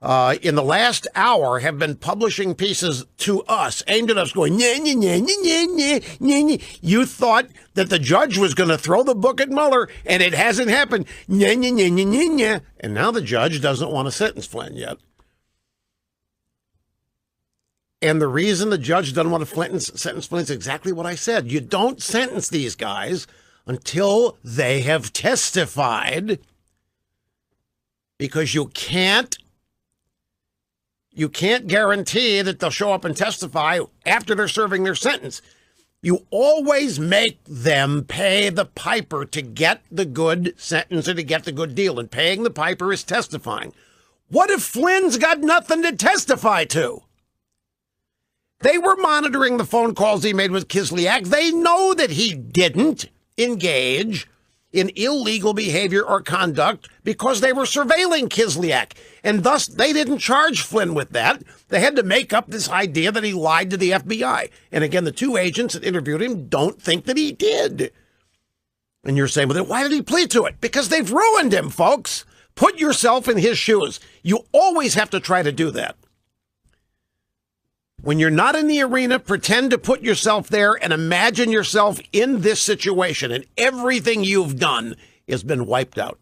in the last hour have been publishing pieces to us, aimed at us, going, nye, nye, nye, nye, nye, nye, nye. You thought that the judge was going to throw the book at Mueller, and it hasn't happened. Nye, nye, nye, nye, nye, nye. And now the judge doesn't want to sentence Flynn yet. And the reason the judge doesn't want to sentence Flynn is exactly what I said. You don't sentence these guys until they have testified, because you can't guarantee that they'll show up and testify after they're serving their sentence. You always make them pay the piper to get the good sentence or to get the good deal, and paying the piper is testifying. What if Flynn's got nothing to testify to? They were monitoring the phone calls he made with Kislyak. They know that he didn't engage in illegal behavior or conduct because they were surveilling Kislyak. And thus, they didn't charge Flynn with that. They had to make up this idea that he lied to the FBI. And again, the two agents that interviewed him don't think that he did. And you're saying, well, why did he plead to it? Because they've ruined him, folks. Put yourself in his shoes. You always have to try to do that. When you're not in the arena, pretend to put yourself there and imagine yourself in this situation, and everything you've done has been wiped out.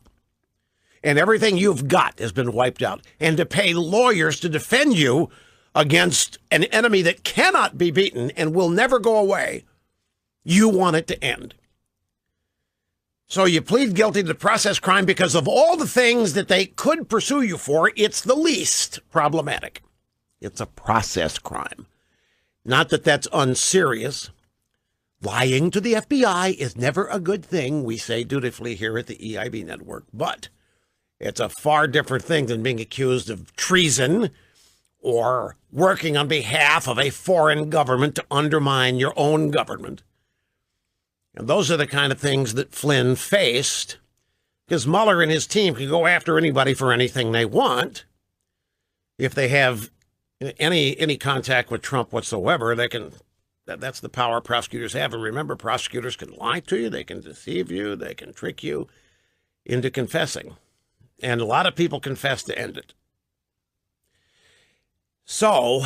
And everything you've got has been wiped out. And to pay lawyers to defend you against an enemy that cannot be beaten and will never go away, you want it to end. So you plead guilty to process crime because of all the things that they could pursue you for, it's the least problematic. It's a process crime. Not that that's unserious. Lying to the FBI is never a good thing, we say dutifully here at the EIB Network. But it's a far different thing than being accused of treason or working on behalf of a foreign government to undermine your own government. And those are the kind of things that Flynn faced, because Mueller and his team can go after anybody for anything they want. If they have any contact with Trump whatsoever, they can. That's the power prosecutors have. And remember, prosecutors can lie to you, they can deceive you, they can trick you into confessing. And a lot of people confess to end it. So,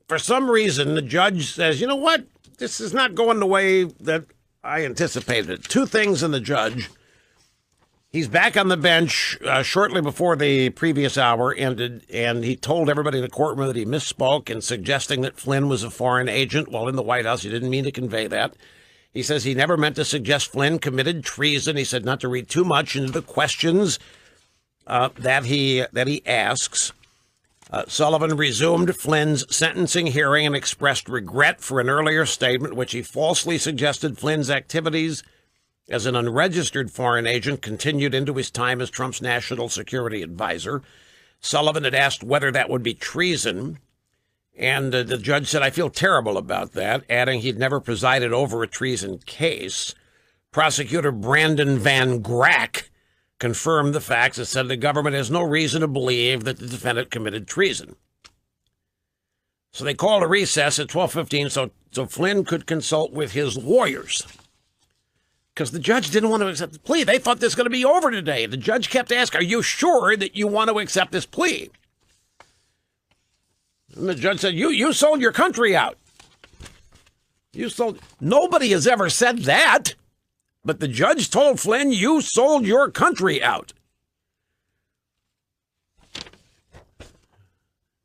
for some reason, the judge says, you know what? This is not going the way that I anticipated. Two things in the judge. He's back on the bench shortly before the previous hour ended, and he told everybody in the courtroom that he misspoke in suggesting that Flynn was a foreign agent while in the White House. He didn't mean to convey that. He says he never meant to suggest Flynn committed treason. He said not to read too much into the questions that he asks. Sullivan resumed Flynn's sentencing hearing and expressed regret for an earlier statement, which he falsely suggested Flynn's activities as an unregistered foreign agent continued into his time as Trump's national security advisor. Sullivan had asked whether that would be treason, and the judge said, I feel terrible about that, adding he'd never presided over a treason case. Prosecutor Brandon Van Grack confirmed the facts and said the government has no reason to believe that the defendant committed treason. So they called a recess at 12:15 so Flynn could consult with his lawyers. because the judge didn't want to accept the plea. They thought this was going to be over today. The judge kept asking, are you sure that you want to accept this plea? And the judge said, you sold your country out. You sold. Nobody has ever said that. But the judge told Flynn, you sold your country out.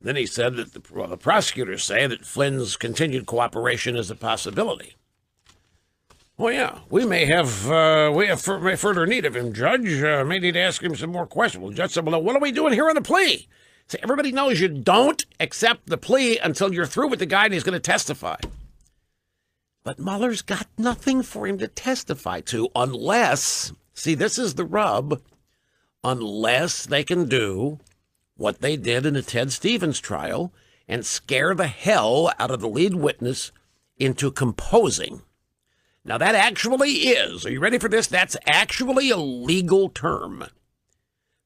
Then he said that the prosecutors say that Flynn's continued cooperation is a possibility. Well, yeah, we may have further need of him, Judge. May need to ask him some more questions. Well, the judge said, well, what are we doing here on the plea? So everybody knows you don't accept the plea until you're through with the guy and he's going to testify. But Mueller's got nothing for him to testify to unless, see, this is the rub, unless they can do what they did in the Ted Stevens trial and scare the hell out of the lead witness into composing. Now, that actually is, are you ready for this? That's actually a legal term.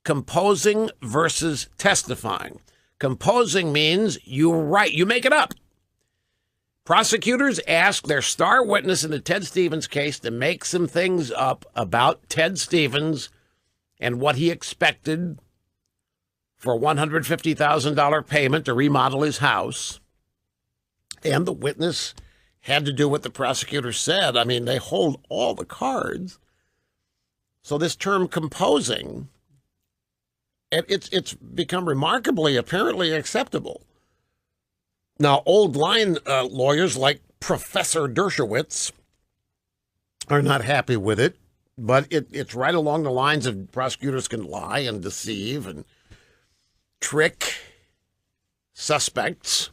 Composing versus testifying. Composing means you write, you make it up. Prosecutors asked their star witness in the Ted Stevens case to make some things up about Ted Stevens and what he expected for a $150,000 payment to remodel his house. And the witness had to do what the prosecutor said. I mean, they hold all the cards. So this term composing, it's become remarkably, apparently acceptable. Now, old line lawyers like Professor Dershowitz are not happy with it, but it's right along the lines of prosecutors can lie and deceive and trick suspects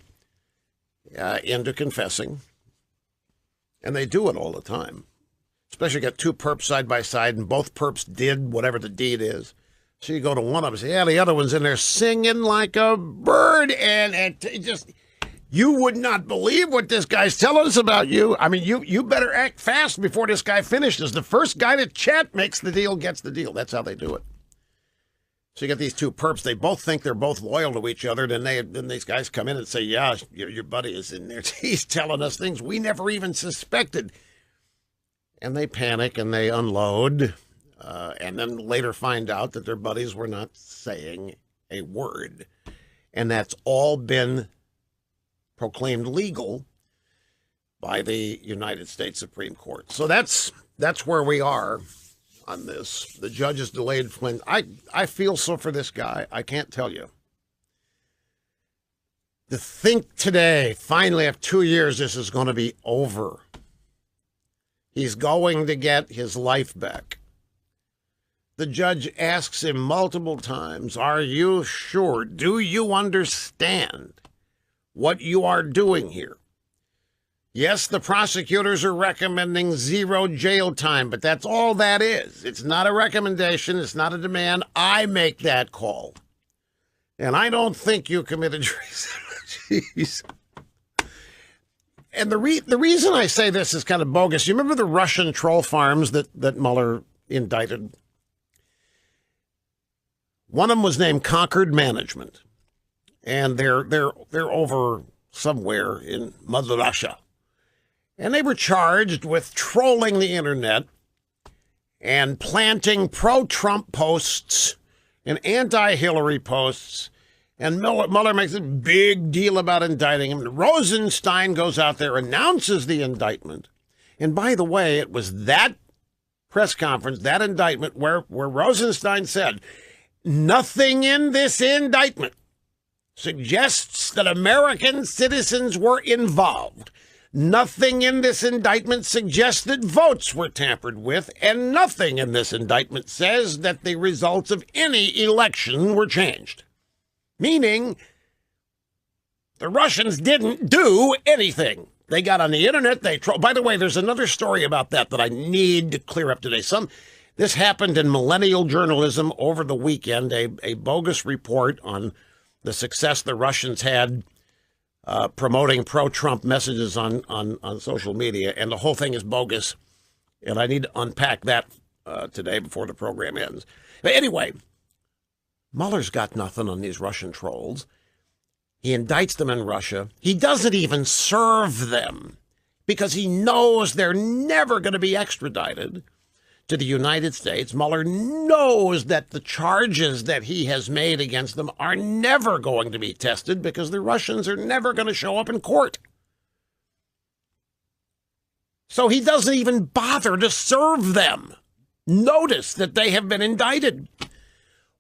into confessing. And they do it all the time. Especially get two perps side by side and both perps did whatever the deed is. So you go to one of them and say, yeah, the other one's in there singing like a bird. And it just, you would not believe what this guy's telling us about you. I mean, you better act fast before this guy finishes. The first guy to chat makes the deal, gets the deal. That's how they do it. So you get these two perps. They both think they're both loyal to each other. Then these guys come in and say, yeah, your buddy is in there. He's telling us things we never even suspected. And they panic and they unload. And then later find out that their buddies were not saying a word. And that's all been proclaimed legal by the United States Supreme Court. So that's where we are on this. The judge has delayed Flynn. I feel so for this guy. I can't tell you. To think today, finally after 2 years, this is going to be over. He's going to get his life back. The judge asks him multiple times, are you sure? Do you understand what you are doing here? Yes, the prosecutors are recommending 0 jail time, but that's all that is. It's not a recommendation. It's not a demand. I make that call. And I don't think you committed treason. Jeez. And the reason I say this is kind of bogus. You remember the Russian troll farms that Mueller indicted? One of them was named Concord Management. And they're over somewhere in Mother Russia. And they were charged with trolling the internet and planting pro-Trump posts and anti-Hillary posts. And Mueller makes a big deal about indicting him. Rosenstein goes out there, announces the indictment. And by the way, it was that press conference, that indictment, where Rosenstein said, nothing in this indictment suggests that American citizens were involved. Nothing in this indictment suggests that votes were tampered with, and nothing in this indictment says that the results of any election were changed. Meaning, the Russians didn't do anything. They got on the internet, they trolled. By the way, there's another story about that I need to clear up today. This happened in millennial journalism over the weekend, a bogus report on the success the Russians had promoting pro-Trump messages on social media, and the whole thing is bogus, and I need to unpack that today before the program ends. But anyway, Mueller's got nothing on these Russian trolls. He indicts them in Russia. He doesn't even serve them because he knows they're never going to be extradited. to the United States. Mueller knows that the charges that he has made against them are never going to be tested because the Russians are never going to show up in court. So he doesn't even bother to serve them. Notice that they have been indicted.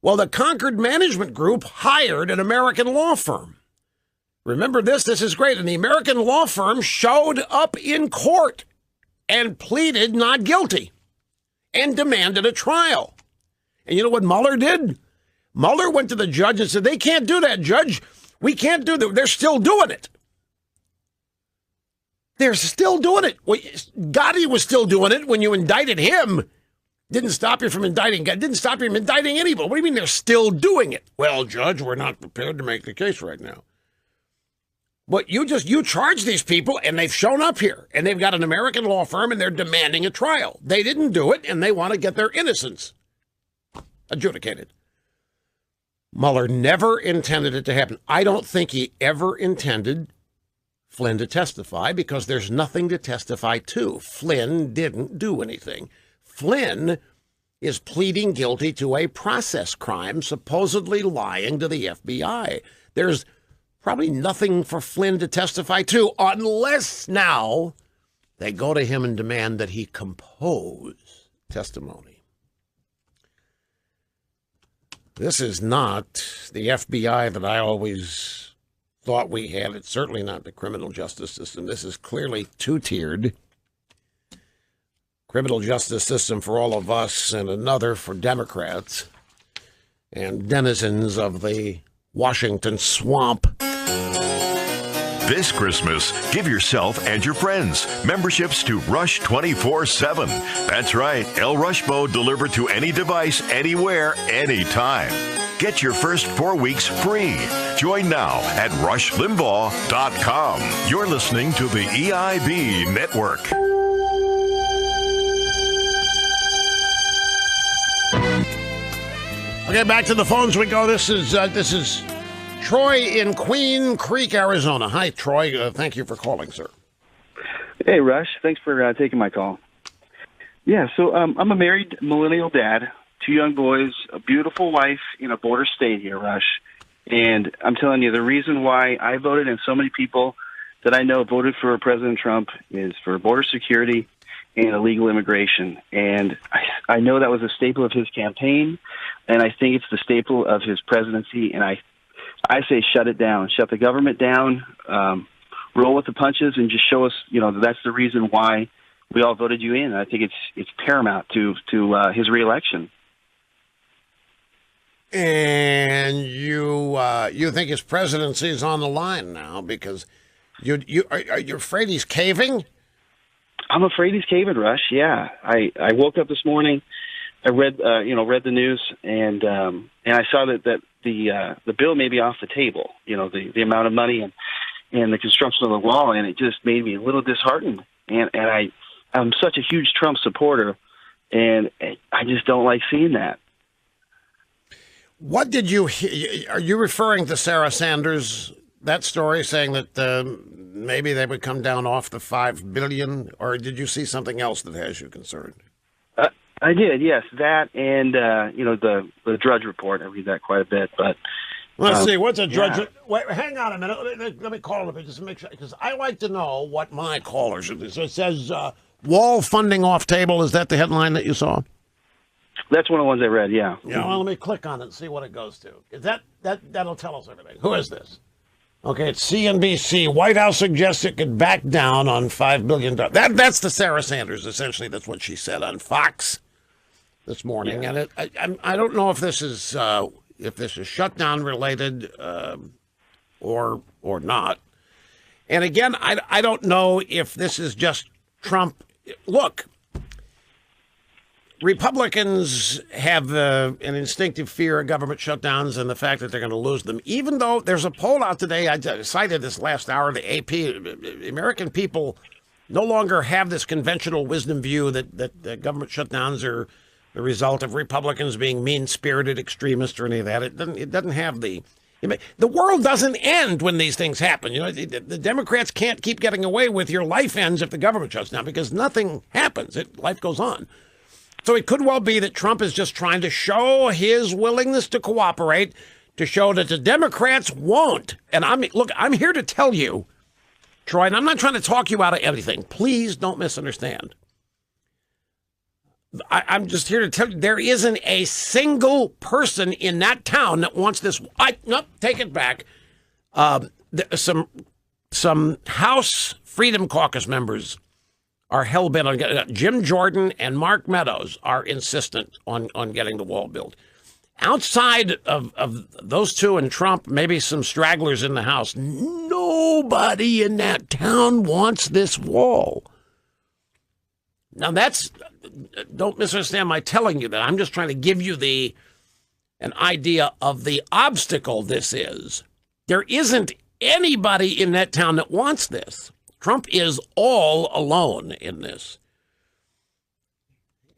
Well, the Concord Management Group hired an American law firm. Remember this is great. And the American law firm showed up in court and pleaded not guilty and demanded a trial. And you know what Mueller did? Mueller went to the judge and said, they can't do that, Judge. We can't do that. They're still doing it. They're still doing it. Well, Gotti was still doing it when you indicted him. Didn't stop you from indicting. Didn't stop you from indicting anybody. What do you mean they're still doing it? Well, Judge, we're not prepared to make the case right now. But you charge these people, and they've shown up here, and they've got an American law firm, and they're demanding a trial. They didn't do it, and they want to get their innocence adjudicated. Mueller never intended it to happen. I don't think he ever intended Flynn to testify because there's nothing to testify to. Flynn didn't do anything. Flynn is pleading guilty to a process crime, supposedly lying to the FBI. There's probably nothing for Flynn to testify to unless now they go to him and demand that he compose testimony. This is not the FBI that I always thought we had. It's certainly not the criminal justice system. This is clearly two-tiered. Criminal justice system for all of us and another for Democrats and denizens of the Washington swamp. This Christmas, give yourself and your friends memberships to Rush 24/7. That's right, El Rush Mode delivered to any device, anywhere, anytime. Get your first 4 weeks free. Join now at rushlimbaugh.com. You're listening to the EIB Network. Okay, back to the phones we go. This is Troy in Queen Creek, Arizona. Hi, Troy. Thank you for calling, sir. Hey, Rush. Thanks for taking my call. Yeah, so I'm a married millennial dad, 2 young boys, a beautiful wife in a border state here, Rush. And I'm telling you, the reason why I voted and so many people that I know voted for President Trump is for border security and illegal immigration. And I know that was a staple of his campaign, and I think it's the staple of his presidency. And I say shut it down, shut the government down, roll with the punches, and just show us, that's the reason why we all voted you in. I think it's paramount to his reelection. And you think his presidency is on the line now because are you afraid he's caving? I'm afraid he's caving, Rush. Yeah, I woke up this morning, I read the news, and I saw that the bill may be off the table. The amount of money and the construction of the wall, and it just made me a little disheartened. And I'm such a huge Trump supporter, and I just don't like seeing that. What did you hear? Are you referring to Sarah Sanders, that story, saying that maybe they would come down off the $5 billion, or did you see something else that has you concerned? I did, yes, that and the Drudge Report. I read that quite a bit, but let's see what's a Drudge. Yeah. Wait, hang on a minute. Let me call it just to make sure, because I like to know what my callers are. So it says wall funding off table. Is that the headline that you saw? That's one of the ones I read. Yeah. Yeah. Well, let me click on it and see what it goes to. That'll tell us everything. Who is this? Okay, it's CNBC. White House suggests it could back down on $5 billion. That's the Sarah Sanders. Essentially, that's what she said on Fox this morning. Yeah. And I don't know if this is shutdown related or not. And again, I don't know if this is just Trump. Look, Republicans have an instinctive fear of government shutdowns and the fact that they're going to lose them, even though there's a poll out today. I cited this last hour, the AP. American people no longer have this conventional wisdom view that government shutdowns are the result of Republicans being mean-spirited extremists or any of that. It doesn't have the world doesn't end when these things happen. The Democrats can't keep getting away with your life ends if the government shuts down because nothing happens. Life goes on. So it could well be that Trump is just trying to show his willingness to cooperate, to show that the Democrats won't. And I'm here to tell you, Troy, and I'm not trying to talk you out of anything. Please don't misunderstand. I'm just here to tell you there isn't a single person in that town that wants this. No, take it back. Some House Freedom Caucus members are hell-bent on getting Jim Jordan and Mark Meadows are insistent on getting the wall built. Outside of those two and Trump, maybe some stragglers in the House, nobody in that town wants this wall. Now don't misunderstand my telling you that. I'm just trying to give you an idea of the obstacle this is. There isn't anybody in that town that wants this. Trump is all alone in this.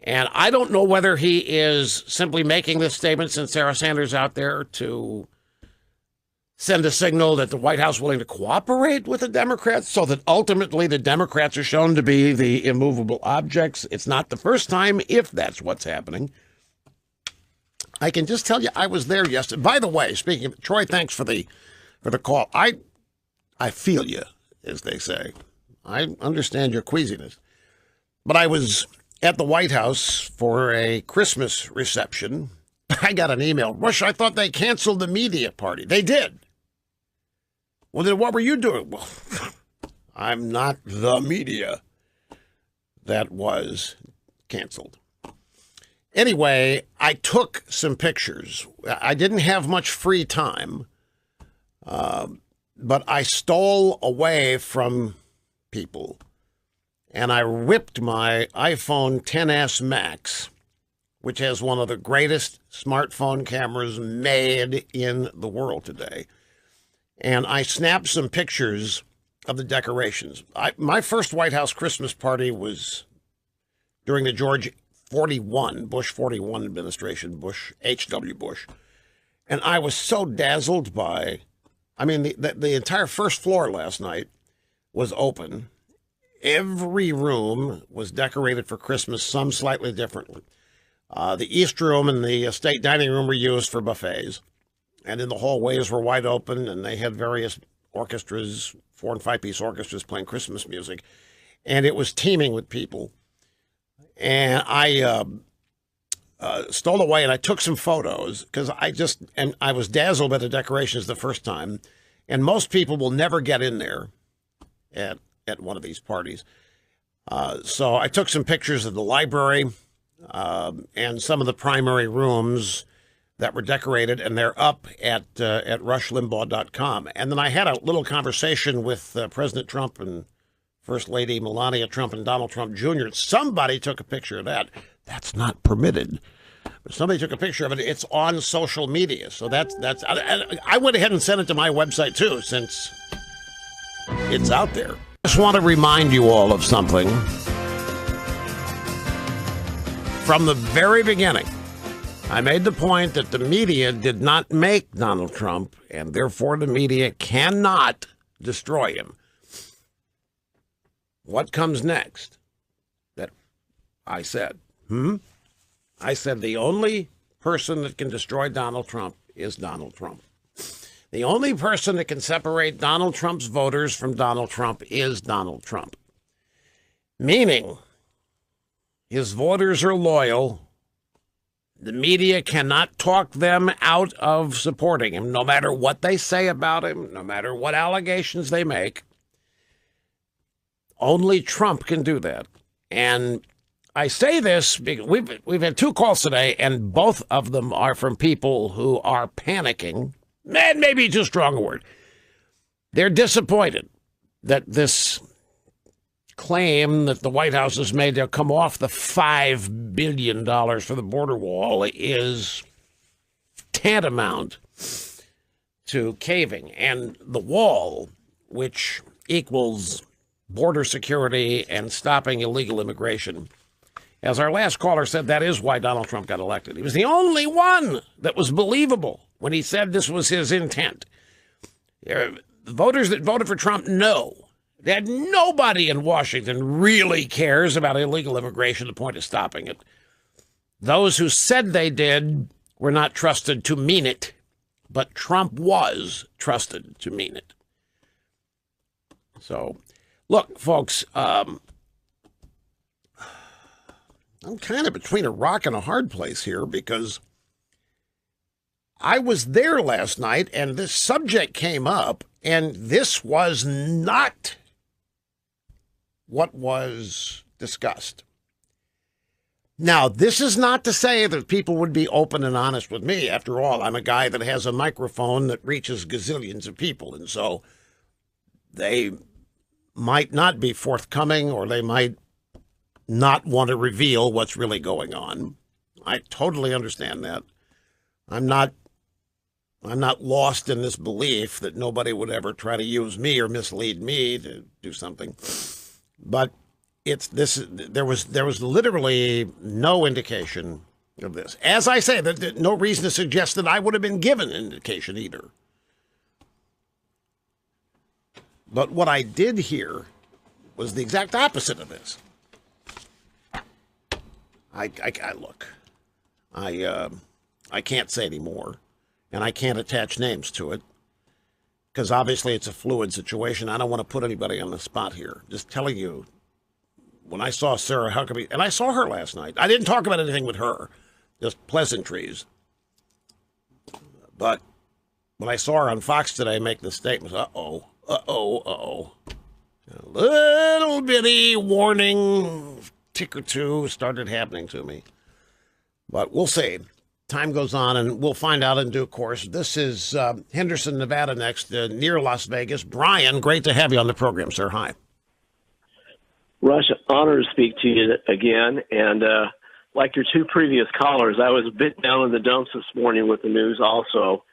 And I don't know whether he is simply making this statement since Sarah Sanders out there to send a signal that the White House is willing to cooperate with the Democrats so that ultimately the Democrats are shown to be the immovable objects. It's not the first time if that's what's happening. I can just tell you I was there yesterday. By the way, speaking of Troy, thanks for the call. I feel you, as they say. I understand your queasiness. But I was at the White House for a Christmas reception. I got an email. Rush, I thought they canceled the media party. They did. Well, then what were you doing? Well, I'm not the media. That was canceled. Anyway, I took some pictures. I didn't have much free time, but I stole away from people, and I whipped my iPhone XS Max, which has one of the greatest smartphone cameras made in the world today. And I snapped some pictures of the decorations. My first White House Christmas party was during the Bush 41 administration, H.W. Bush. And I was so dazzled by, the entire first floor last night was open. Every room was decorated for Christmas, some slightly differently. The East Room and the State Dining Room were used for buffets. And then the hallways were wide open, and they had various orchestras, 4- and 5-piece orchestras playing Christmas music. And it was teeming with people. And I stole away, and I took some photos because I was dazzled by the decorations the first time. And most people will never get in there at one of these parties. So I took some pictures of the library and some of the primary rooms that were decorated, and they're up at rushlimbaugh.com. And then I had a little conversation with President Trump and First Lady Melania Trump and Donald Trump Jr. Somebody took a picture of that. That's not permitted. But somebody took a picture of it. It's on social media. So I went ahead and sent it to my website, too, since it's out there. I just want to remind you all of something. From the very beginning, I made the point that the media did not make Donald Trump, and therefore the media cannot destroy him. What comes next? That I said. I said the only person that can destroy Donald Trump is Donald Trump. The only person that can separate Donald Trump's voters from Donald Trump is Donald Trump. Meaning, his voters are loyal. The media cannot talk them out of supporting him, no matter what they say about him, no matter what allegations they make. Only Trump can do that. And I say this because we've had 2 calls today, and both of them are from people who are panicking. And maybe too strong a word. They're disappointed that this claim that the White House has made they'll come off the $5 billion for the border wall is tantamount to caving. And the wall, which equals border security and stopping illegal immigration, as our last caller said, that is why Donald Trump got elected. He was the only one that was believable when he said this was his intent. The voters that voted for Trump know that nobody in Washington really cares about illegal immigration to the point of stopping it. Those who said they did were not trusted to mean it, but Trump was trusted to mean it. So, look, folks, I'm kind of between a rock and a hard place here because I was there last night and this subject came up, and this was not what was discussed. Now, this is not to say that people would be open and honest with me. After all, I'm a guy that has a microphone that reaches gazillions of people, and so they might not be forthcoming or they might not want to reveal what's really going on. I totally understand that. I'm not lost in this belief that nobody would ever try to use me or mislead me to do something. But there was literally no indication of this. As I say, there's no reason to suggest that I would have been given an indication either. But what I did hear was the exact opposite of this. I can't say any more, and I can't attach names to it because obviously it's a fluid situation. I don't want to put anybody on the spot here. Just telling you, when I saw Sarah Huckabee, and I saw her last night, I didn't talk about anything with her, just pleasantries. But when I saw her on Fox today make the statement, a little bitty warning tick or two started happening to me. But we'll see. Time goes on, and we'll find out in due course. This is Henderson, Nevada next, near Las Vegas. Brian, great to have you on the program, sir. Hi. Rush, honor to speak to you again. And like your two previous callers, I was a bit down in the dumps this morning with the news also.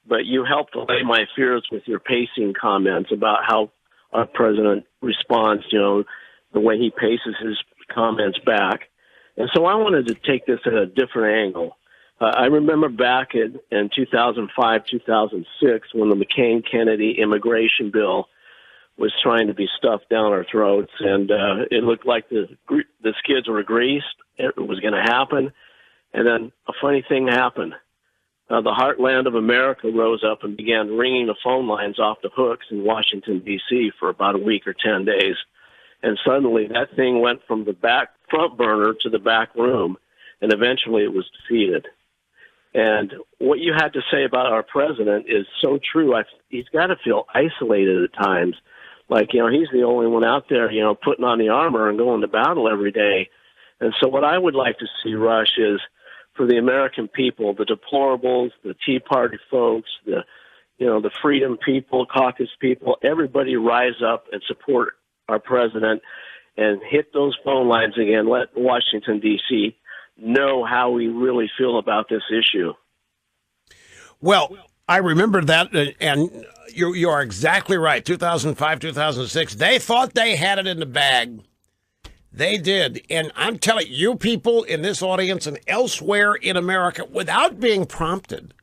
But you helped allay my fears with your pacing comments about how our president responds, the way he paces his comments back. And so I wanted to take this at a different angle. I remember back in 2005, 2006, when the McCain-Kennedy immigration bill was trying to be stuffed down our throats, and it looked like the skids were greased. It was going to happen. And then a funny thing happened. The heartland of America rose up and began ringing the phone lines off the hooks in Washington, D.C. for about a week or 10 days. And suddenly that thing went from the front burner to the back room, and eventually it was defeated. And what you had to say about our president is so true. He's got to feel isolated at times. Like, he's the only one out there, putting on the armor and going to battle every day. And so what I would like to see, Rush, is for the American people, the deplorables, the Tea Party folks, the Freedom people, caucus people, everybody rise up and support our president and hit those phone lines again. Let Washington, D.C. know how we really feel about this issue. Well, I remember that, and you are exactly right. 2005, 2006, they thought they had it in the bag. They did. And I'm telling you people in this audience and elsewhere in America, without being prompted,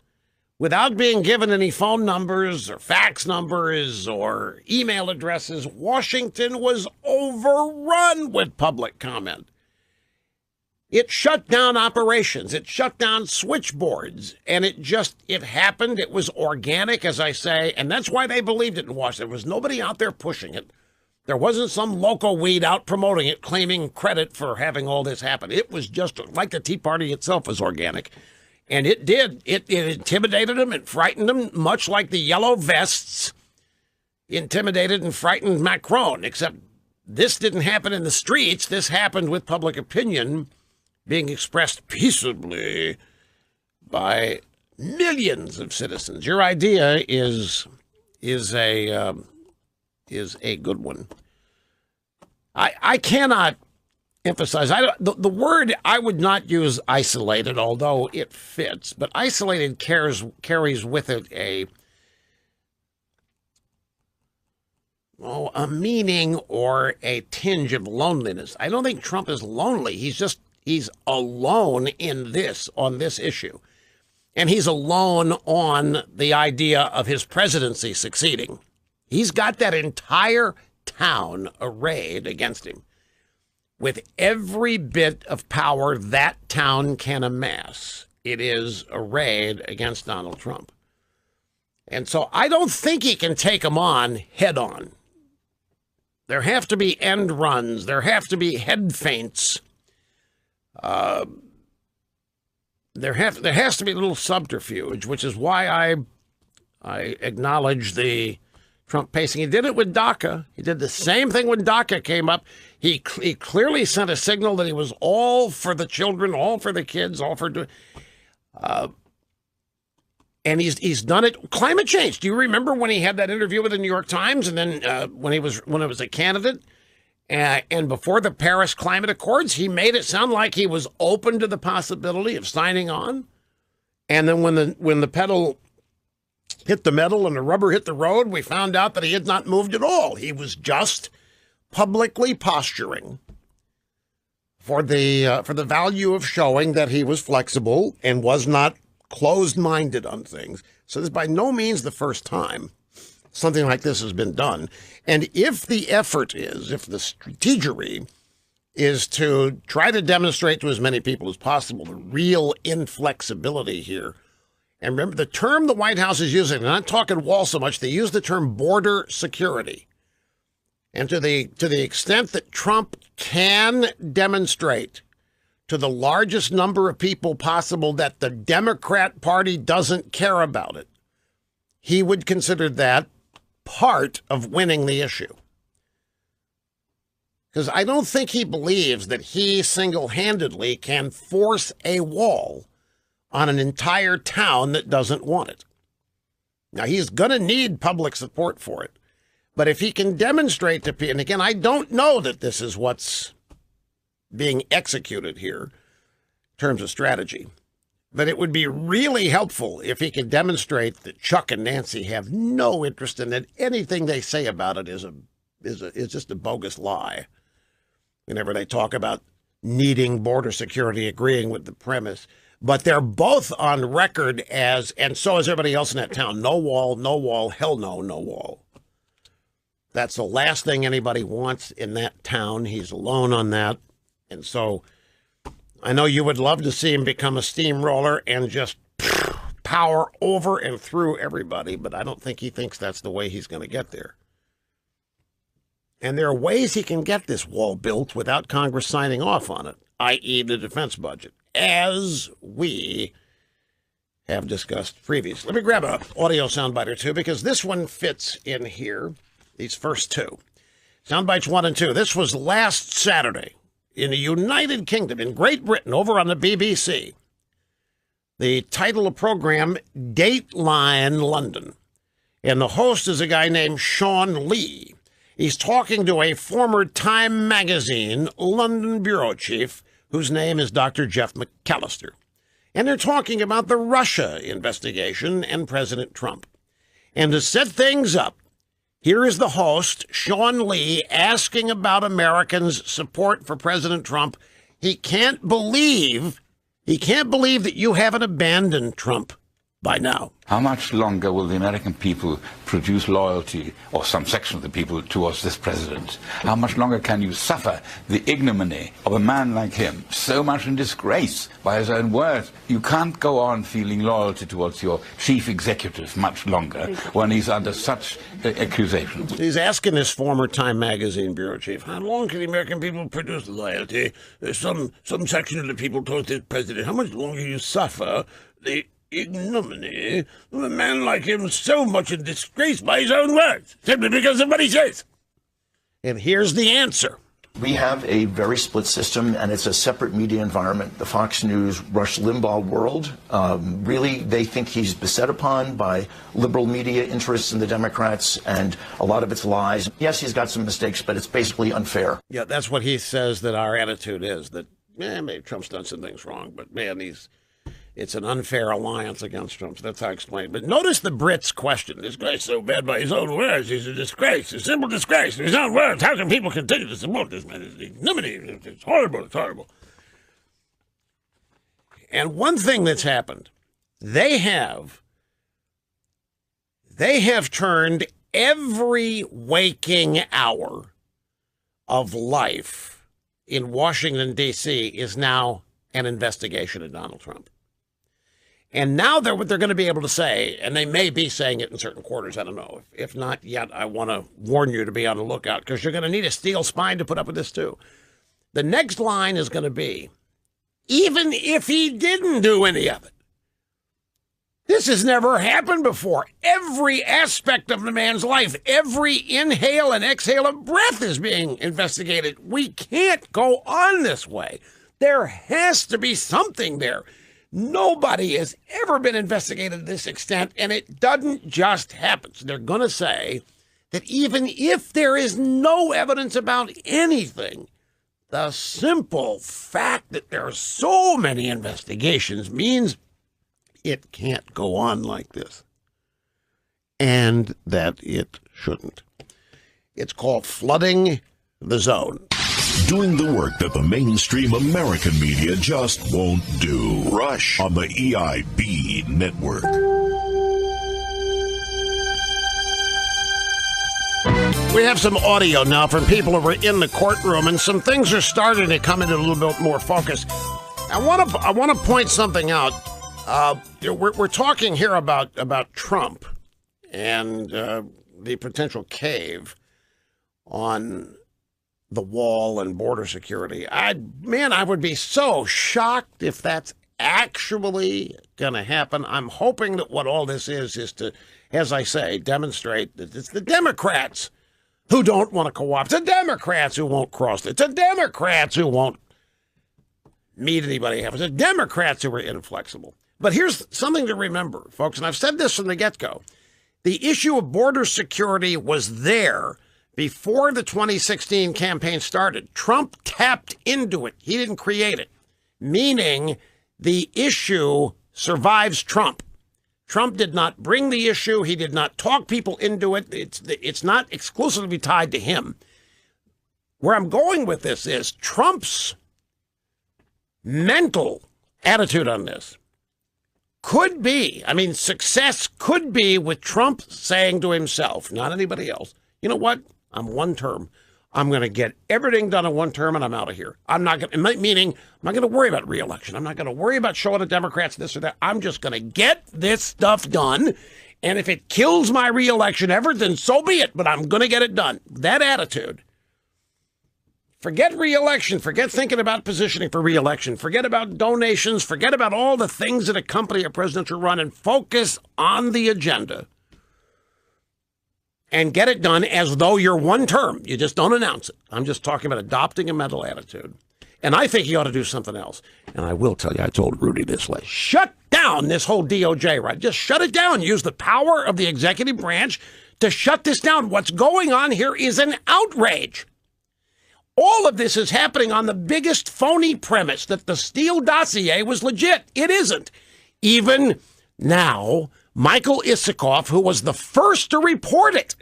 without being given any phone numbers or fax numbers or email addresses, Washington was overrun with public comment. It shut down operations. It shut down switchboards. And it happened. It was organic, as I say. And that's why they believed it in Washington. There was nobody out there pushing it. There wasn't some local weed out promoting it, claiming credit for having all this happen. It was just like the Tea Party itself was organic. And it did. It intimidated them. It frightened them, much like the yellow vests intimidated and frightened Macron, except this didn't happen in the streets. This happened with public opinion being expressed peaceably by millions of citizens. Your idea is a good one. I cannot emphasize. The word I would not use isolated, although it fits. But isolated carries with it a meaning or a tinge of loneliness. I don't think Trump is lonely. He's alone on this issue. And he's alone on the idea of his presidency succeeding. He's got that entire town arrayed against him. with every bit of power that town can amass, it is arrayed against Donald Trump. And so I don't think he can take them on head on. There have to be end runs. There have to be head feints. There has to be a little subterfuge, which is why I acknowledge the Trump pacing. He did it with DACA. He did the same thing when DACA came up. He clearly sent a signal that he was all for the children, all for the kids, all for and he's done it. Climate change. Do you remember when he had that interview with the New York Times, and then when it was a candidate, and before the Paris Climate Accords, he made it sound like he was open to the possibility of signing on, and then when the pedal hit the metal and the rubber hit the road, we found out that he had not moved at all. He was just publicly posturing for the value of showing that he was flexible and was not closed-minded on things. So this is by no means the first time something like this has been done. And if the strategery is to try to demonstrate to as many people as possible the real inflexibility here. And remember, the term the White House is using, they're not talking wall so much, they use the term border security. And to the extent that Trump can demonstrate to the largest number of people possible that the Democrat Party doesn't care about it, he would consider that part of winning the issue. Because I don't think he believes that he single-handedly can force a wall on an entire town that doesn't want it. Now, he's going to need public support for it. But if he can demonstrate to people, and again, I don't know that this is what's being executed here in terms of strategy, but it would be really helpful if he could demonstrate that Chuck and Nancy have no interest in it. Anything they say about it is just a bogus lie. Whenever they talk about needing border security, agreeing with the premise. But they're both on record as, and so is everybody else in that town, no wall, hell no, no wall. That's the last thing anybody wants in that town. He's alone on that. And so I know you would love to see him become a steamroller and just power over and through everybody, but I don't think he thinks that's the way he's going to get there. And there are ways he can get this wall built without Congress signing off on it, i.e. the defense budget, as we have discussed previously. Let me grab an audio soundbite or two, because this one fits in here, these first two. Soundbites 1 and 2. This was last Saturday in the United Kingdom, in Great Britain, over on the BBC. The title of the program, Dateline London. And the host is a guy named Sean Lee. He's talking to a former Time magazine London bureau chief, whose name is Dr. Jeff McAllister. And they're talking about the Russia investigation and President Trump. And to set things up, here is the host, Sean Lee, asking about Americans' support for President Trump. He can't believe that you haven't abandoned Trump by now. How much longer will the American people produce loyalty, or some section of the people, towards this president? How much longer can you suffer the ignominy of a man like him, so much in disgrace by his own words? You can't go on feeling loyalty towards your chief executive much longer when he's under such accusations. He's asking this former Time magazine bureau chief, how long can the American people produce loyalty? There's some section of the people towards this president. How much longer you suffer the ignominy of a man like him, so much in disgrace by his own words, simply because of what he says? And here's the answer. We have a very split system, and it's a separate media environment. The Fox News, Rush Limbaugh world, really, they think he's beset upon by liberal media interests in the Democrats, and a lot of it's lies. Yes, he's got some mistakes, but it's basically unfair. Yeah, that's what he says that our attitude is, that, maybe Trump's done some things wrong, but, man, it's an unfair alliance against Trump. So that's how I explain it. But notice the Brits' question. This guy's so bad by his own words. He's a disgrace, a simple disgrace. In his own words, how can people continue to support this man? It's ignominy. It's horrible. It's horrible. And one thing that's happened, they have turned every waking hour of life in Washington, D.C. is now an investigation of Donald Trump. And now they're going to be able to say, and they may be saying it in certain quarters, I don't know. If not yet, I want to warn you to be on the lookout, because you're going to need a steel spine to put up with this too. The next line is going to be, even if he didn't do any of it. This has never happened before. Every aspect of the man's life, every inhale and exhale of breath is being investigated. We can't go on this way. There has to be something there. Nobody has ever been investigated to this extent, and it doesn't just happen. So they're going to say that even if there is no evidence about anything, the simple fact that there are so many investigations means it can't go on like this, and that it shouldn't. It's called flooding the zone. Doing the work that the mainstream American media just won't do. Rush on the EIB network. We have some audio now from people who are in the courtroom, and some things are starting to come into a little bit more focus. I want to point something out. We're talking here about Trump and the potential cave on the wall and border security. I would be so shocked if that's actually going to happen. I'm hoping that what all this is to, as I say, demonstrate that it's the Democrats who don't want to cooperate. It's the Democrats who won't cross it. It's the Democrats who won't meet anybody. It's the Democrats who are inflexible. But here's something to remember, folks, and I've said this from the get-go. The issue of border security was there before the 2016 campaign started. Trump tapped into it. He didn't create it, meaning the issue survives Trump. Trump did not bring the issue. He did not talk people into it. It's not exclusively tied to him. Where I'm going with this is Trump's mental attitude on this could be, success could be with Trump saying to himself, not anybody else, you know what? I'm one term. I'm going to get everything done in one term and I'm out of here. I'm not going to worry about re-election. I'm not going to worry about showing the Democrats this or that. I'm just going to get this stuff done. And if it kills my re-election ever, then so be it. But I'm going to get it done. That attitude. Forget re-election. Forget thinking about positioning for re-election. Forget about donations. Forget about all the things that accompany a presidential run and focus on the agenda. And get it done as though you're one term. You just don't announce it. I'm just talking about adopting a mental attitude. And I think he ought to do something else. And I will tell you, I told Rudy this last. Shut down this whole DOJ, right? Just shut it down. Use the power of the executive branch to shut this down. What's going on here is an outrage. All of this is happening on the biggest phony premise that the Steele dossier was legit. It isn't. Even now, Michael Isikoff, who was the first to report it,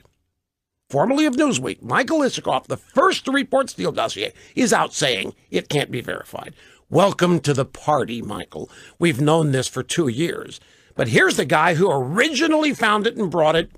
formerly of Newsweek, Michael Isikoff, the first to report Steele dossier, is out saying it can't be verified. Welcome to the party, Michael. We've known this for 2 years. But here's the guy who originally found it and brought it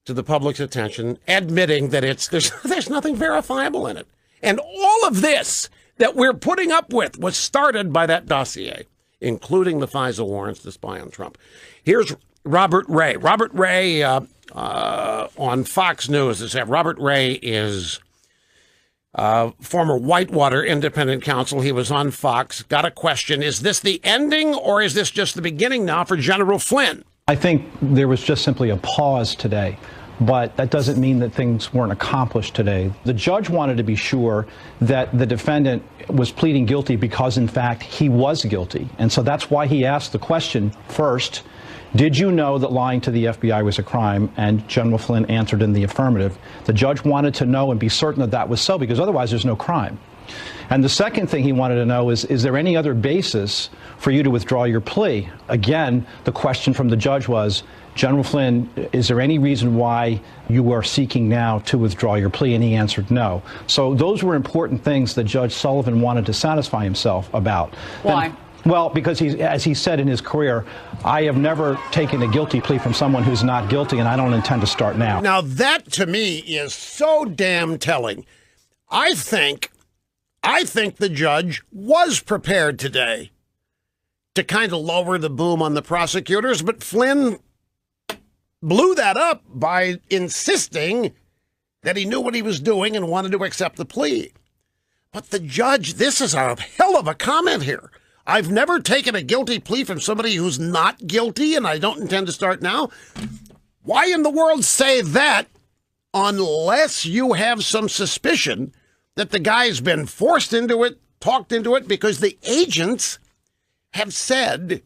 to the public's attention, admitting that there's nothing verifiable in it. And all of this that we're putting up with was started by that dossier, including the FISA warrants to spy on Trump. Here's Robert Ray. Robert Ray on Fox News. Robert Ray is former Whitewater independent counsel. He was on Fox. Got a question. Is this the ending or is this just the beginning now for General Flynn? I think there was just simply a pause today, but that doesn't mean that things weren't accomplished today. The judge wanted to be sure that the defendant was pleading guilty because, in fact, he was guilty. And so that's why he asked the question first, did you know that lying to the FBI was a crime? And General Flynn answered in the affirmative. The judge wanted to know and be certain that that was so, because otherwise there's no crime. And the second thing he wanted to know is there any other basis for you to withdraw your plea? Again, the question from the judge was, General Flynn, is there any reason why you are seeking now to withdraw your plea? And he answered no. So those were important things that Judge Sullivan wanted to satisfy himself about. Why? Well, because as he said in his career, I have never taken a guilty plea from someone who's not guilty, and I don't intend to start now. Now, that to me is so damn telling. I think the judge was prepared today to kind of lower the boom on the prosecutors, but Flynn blew that up by insisting that he knew what he was doing and wanted to accept the plea. But the judge, this is a hell of a comment here. I've never taken a guilty plea from somebody who's not guilty, and I don't intend to start now. Why in the world say that unless you have some suspicion that the guy's been forced into it, talked into it, because the agents have said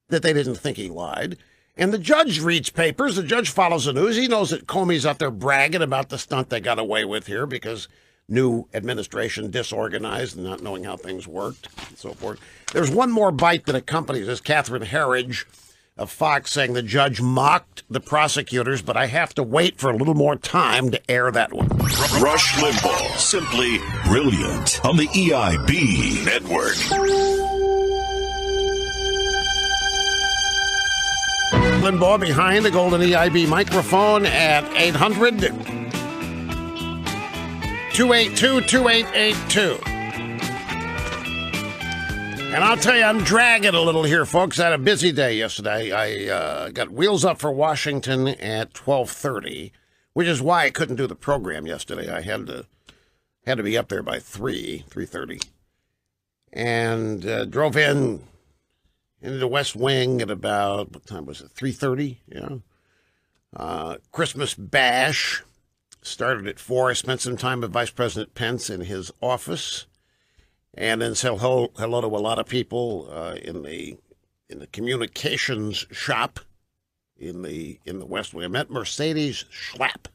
that they didn't think he lied. And the judge reads papers. The judge follows the news. He knows that Comey's out there bragging about the stunt they got away with here because new administration disorganized and not knowing how things worked and so forth. There's one more bite that accompanies this. Catherine Herridge of Fox saying the judge mocked the prosecutors, but I have to wait for a little more time to air that one. Rush Limbaugh, simply brilliant on the EIB network. Limbaugh behind the golden EIB microphone at 800-282-2882. And I'll tell you, I'm dragging a little here, folks. I had a busy day yesterday. I got wheels up for Washington at 12:30, which is why I couldn't do the program yesterday. I had to be up there by 3:30, and drove into the West Wing at about, what time was it, 3:30? Yeah. Christmas bash started at 4. I spent some time with Vice President Pence in his office, and then said hello to a lot of people in the communications shop in the West Wing. I met Mercedes Schlapp,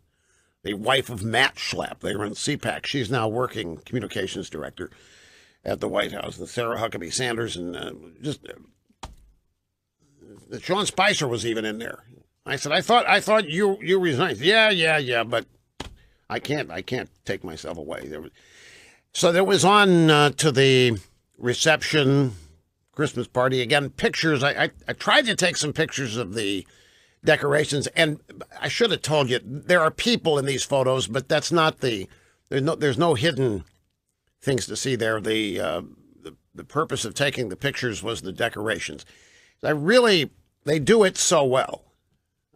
the wife of Matt Schlapp. They were in CPAC. She's now working communications director at the White House. And Sarah Huckabee Sanders and Sean Spicer was even in there. I said, I thought you resigned. Yeah, but I can't take myself away. So there was on to the reception, Christmas party. Again, pictures. I tried to take some pictures of the decorations, and I should have told you there are people in these photos, but that's not there's no hidden things to see there. The purpose of taking the pictures was the decorations. They do it so well.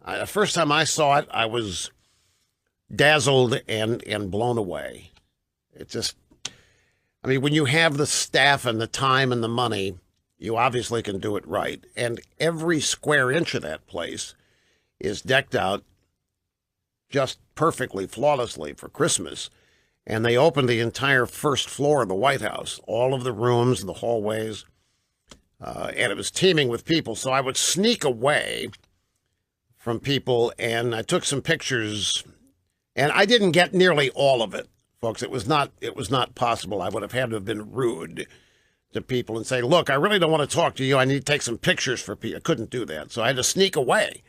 The first time I saw it, I was dazzled and blown away. It just, I mean, when you have the staff and the time and the money, you obviously can do it right. And every square inch of that place is decked out just perfectly, flawlessly for Christmas. And they opened the entire first floor of the White House, all of the rooms, the hallways, and it was teeming with people. So I would sneak away from people, and I took some pictures, and I didn't get nearly all of it, folks. It was not possible. I would have had to have been rude to people and say, look, I really don't want to talk to you. I need to take some pictures for people. I couldn't do that. So I had to sneak away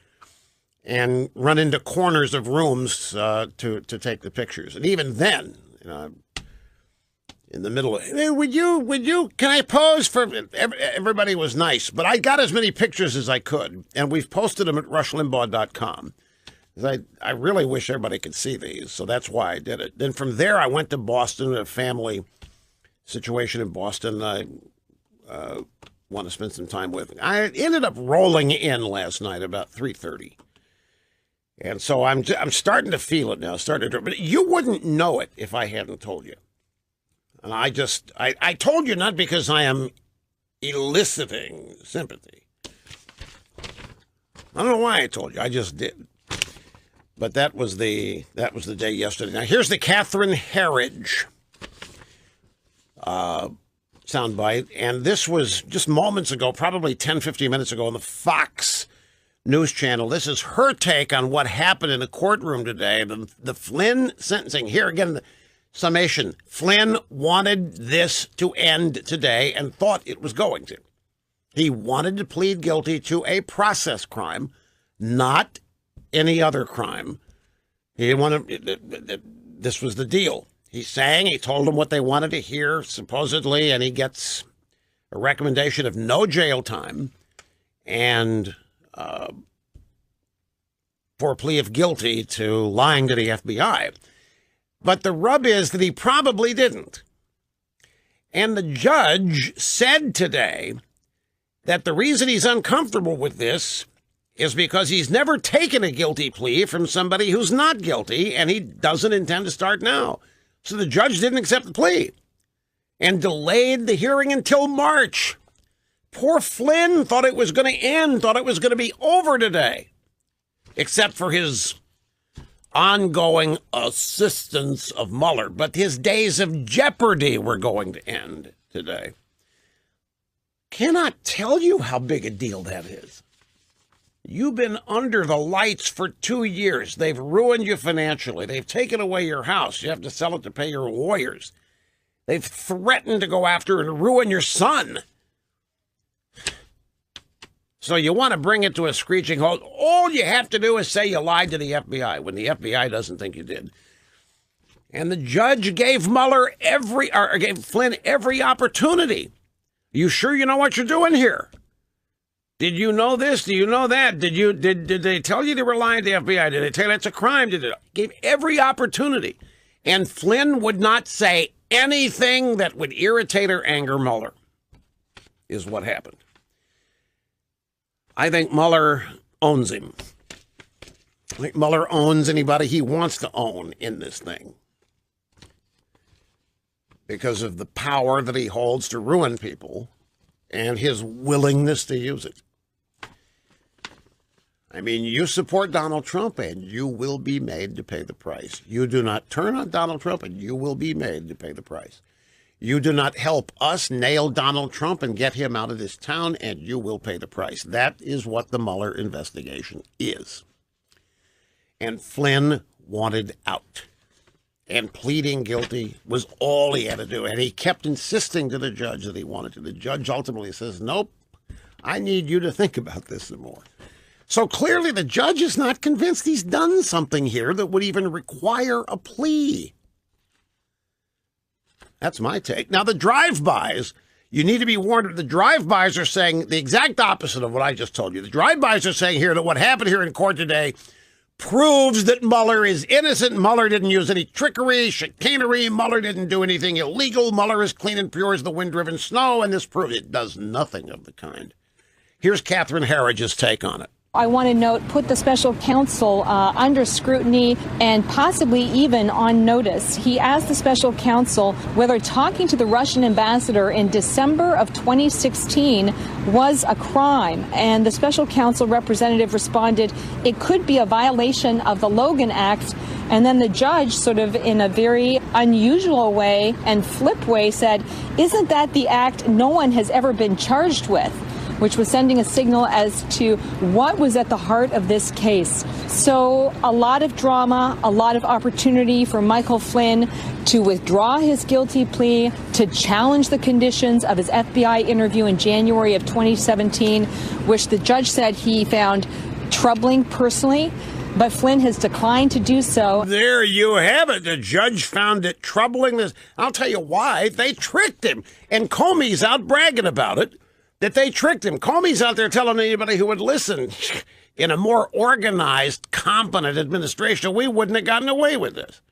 and run into corners of rooms to take the pictures. And even then, in the middle of, hey, would you, can I pose for, everybody was nice, but I got as many pictures as I could, and we've posted them at rushlimbaugh.com. I really wish everybody could see these, so that's why I did it. Then from there, I went to Boston, a family situation in Boston I want to spend some time with. I ended up rolling in last night about 3:30. And so I'm starting to feel it now, but you wouldn't know it if I hadn't told you. And I told you not because I am eliciting sympathy. I don't know why I told you. I just did. But that was the day yesterday. Now here's the Catherine Herridge soundbite, and this was just moments ago, probably 10, 15 minutes ago on the Fox News Channel. This is her take on what happened in the courtroom today, the Flynn sentencing. Here again, the summation. Flynn wanted this to end today and thought it was going to. He wanted to plead guilty to a process crime, not any other crime. He didn't want to, this was the deal. He told them what they wanted to hear, supposedly, and he gets a recommendation of no jail time and for a plea of guilty to lying to the FBI. But the rub is that he probably didn't. And the judge said today that the reason he's uncomfortable with this is because he's never taken a guilty plea from somebody who's not guilty, and he doesn't intend to start now. So the judge didn't accept the plea and delayed the hearing until March. Poor Flynn thought it was going to end, thought it was going to be over today, except for his ongoing assistance of Mueller. But his days of jeopardy were going to end today. Cannot tell you how big a deal that is. You've been under the lights for 2 years. They've ruined you financially. They've taken away your house. You have to sell it to pay your lawyers. They've threatened to go after and ruin your son. So you want to bring it to a screeching halt. All you have to do is say you lied to the FBI when the FBI doesn't think you did. And the judge gave gave Flynn every opportunity. You sure you know what you're doing here? Did you know this? Do you know that? Did they tell you they were lying to the FBI? Did they tell you that's a crime? Gave every opportunity. And Flynn would not say anything that would irritate or anger Mueller, is what happened. I think Mueller owns him. I think Mueller owns anybody he wants to own in this thing because of the power that he holds to ruin people and his willingness to use it. I mean, you support Donald Trump and you will be made to pay the price. You do not turn on Donald Trump and you will be made to pay the price. You do not help us nail Donald Trump and get him out of this town, and you will pay the price. That is what the Mueller investigation is. And Flynn wanted out. And pleading guilty was all he had to do. And he kept insisting to the judge that he wanted to. The judge ultimately says, nope, I need you to think about this some more. So clearly the judge is not convinced he's done something here that would even require a plea. That's my take. Now, the drive-bys, you need to be warned. The drive-bys are saying the exact opposite of what I just told you. The drive-bys are saying here that what happened here in court today proves that Mueller is innocent. Mueller didn't use any trickery, chicanery. Mueller didn't do anything illegal. Mueller is clean and pure as the wind-driven snow, and this proves it does nothing of the kind. Here's Catherine Herridge's take on it. I want to note, put the special counsel under scrutiny and possibly even on notice. He asked the special counsel whether talking to the Russian ambassador in December of 2016 was a crime. And the special counsel representative responded, it could be a violation of the Logan Act. And then the judge, sort of in a very unusual way and flip way, said, isn't that the act no one has ever been charged with? Which was sending a signal as to what was at the heart of this case. So a lot of drama, a lot of opportunity for Michael Flynn to withdraw his guilty plea, to challenge the conditions of his FBI interview in January of 2017, which the judge said he found troubling personally. But Flynn has declined to do so. There you have it. The judge found it troubling. I'll tell you why. They tricked him. And Comey's out bragging about it. That they tricked him. Comey's out there telling anybody who would listen, in a more organized, competent administration, we wouldn't have gotten away with this.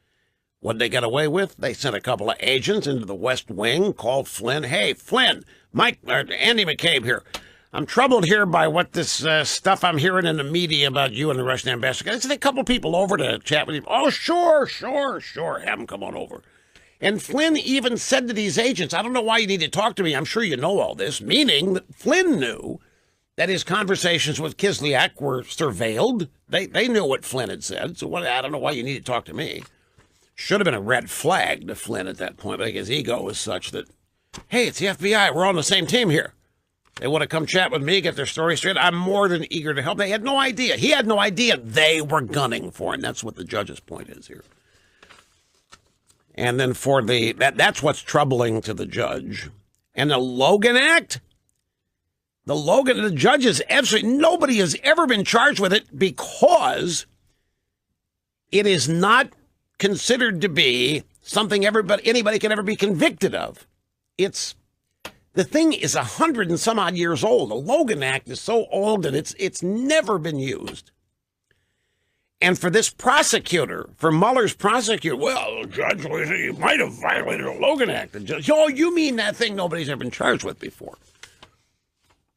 What'd they get away with? They sent a couple of agents into the West Wing, called Flynn. Hey, Flynn, Andy McCabe here. I'm troubled here by what this stuff I'm hearing in the media about you and the Russian ambassador. I sent a couple of people over to chat with him. Oh, sure. Have them come on over. And Flynn even said to these agents, I don't know why you need to talk to me. I'm sure you know all this, meaning that Flynn knew that his conversations with Kislyak were surveilled. They knew what Flynn had said. So I don't know why you need to talk to me. Should have been a red flag to Flynn at that point, but I think his ego was such that, hey, it's the FBI. We're on the same team here. They want to come chat with me, get their story straight. I'm more than eager to help. They had no idea. He had no idea they were gunning for him. That's what the judge's point is here. And then that's what's troubling to the judge. And the Logan Act, the judge is absolutely, nobody has ever been charged with it because it is not considered to be something anybody can ever be convicted of. The thing is 100 and some odd years old. The Logan Act is so old that it's never been used. And for this prosecutor, for Mueller's prosecutor, well, Judge, you might have violated the Logan Act. The judge, oh, you mean that thing nobody's ever been charged with before?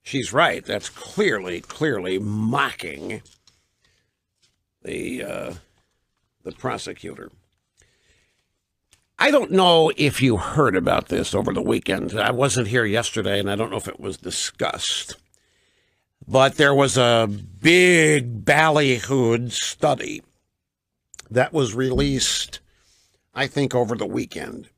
She's right. That's clearly mocking the prosecutor. I don't know if you heard about this over the weekend. I wasn't here yesterday, and I don't know if it was discussed. But there was a big ballyhooed study that was released, I think, over the weekend.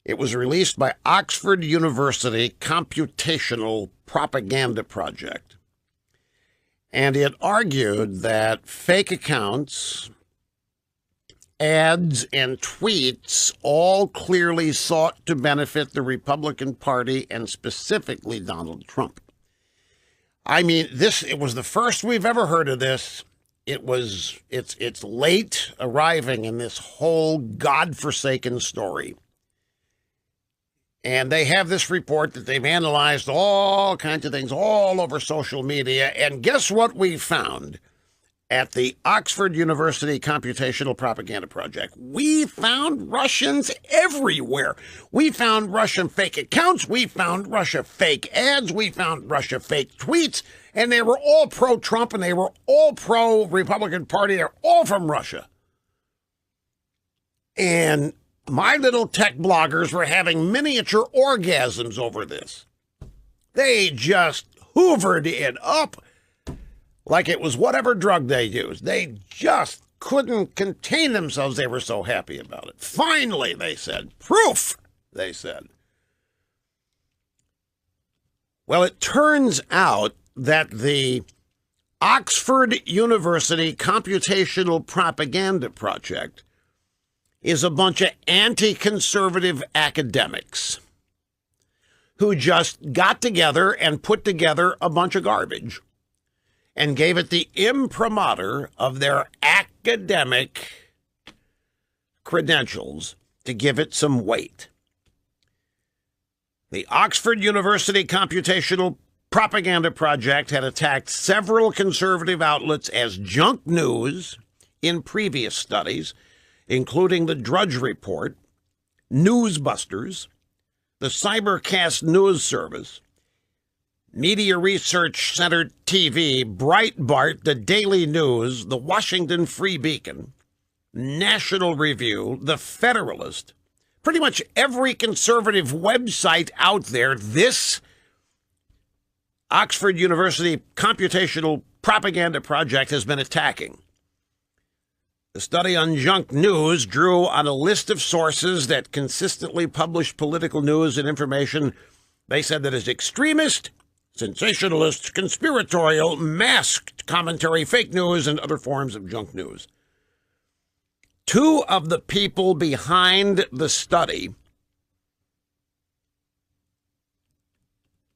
It was released by Oxford University Computational Propaganda Project. And it argued that fake accounts, ads, and tweets all clearly sought to benefit the Republican Party and specifically Donald Trump. I mean, it was the first we've ever heard of this. It's late arriving in this whole godforsaken story. And they have this report that they've analyzed all kinds of things all over social media. And guess what we found at the Oxford University Computational Propaganda Project? We found Russians everywhere. We found Russian fake accounts. We found Russia fake ads. We found Russia fake tweets. And they were all pro-Trump and they were all pro-Republican Party. They're all from Russia. And my little tech bloggers were having miniature orgasms over this. They just hoovered it up like it was whatever drug they used. They just couldn't contain themselves. They were so happy about it. Finally, they said, proof, they said. Well, it turns out that the Oxford University Computational Propaganda Project is a bunch of anti-conservative academics who just got together and put together a bunch of garbage and gave it the imprimatur of their academic credentials to give it some weight. The Oxford University Computational Propaganda Project had attacked several conservative outlets as junk news in previous studies, including the Drudge Report, Newsbusters, the Cybercast News Service, Media Research Center TV, Breitbart, the Daily News, the Washington Free Beacon, National Review, the Federalist, pretty much every conservative website out there, this Oxford University Computational Propaganda Project has been attacking. The study on junk news drew on a list of sources that consistently publish political news and information they said that is extremist, sensationalist, conspiratorial, masked commentary, fake news, and other forms of junk news. Two of the people behind the study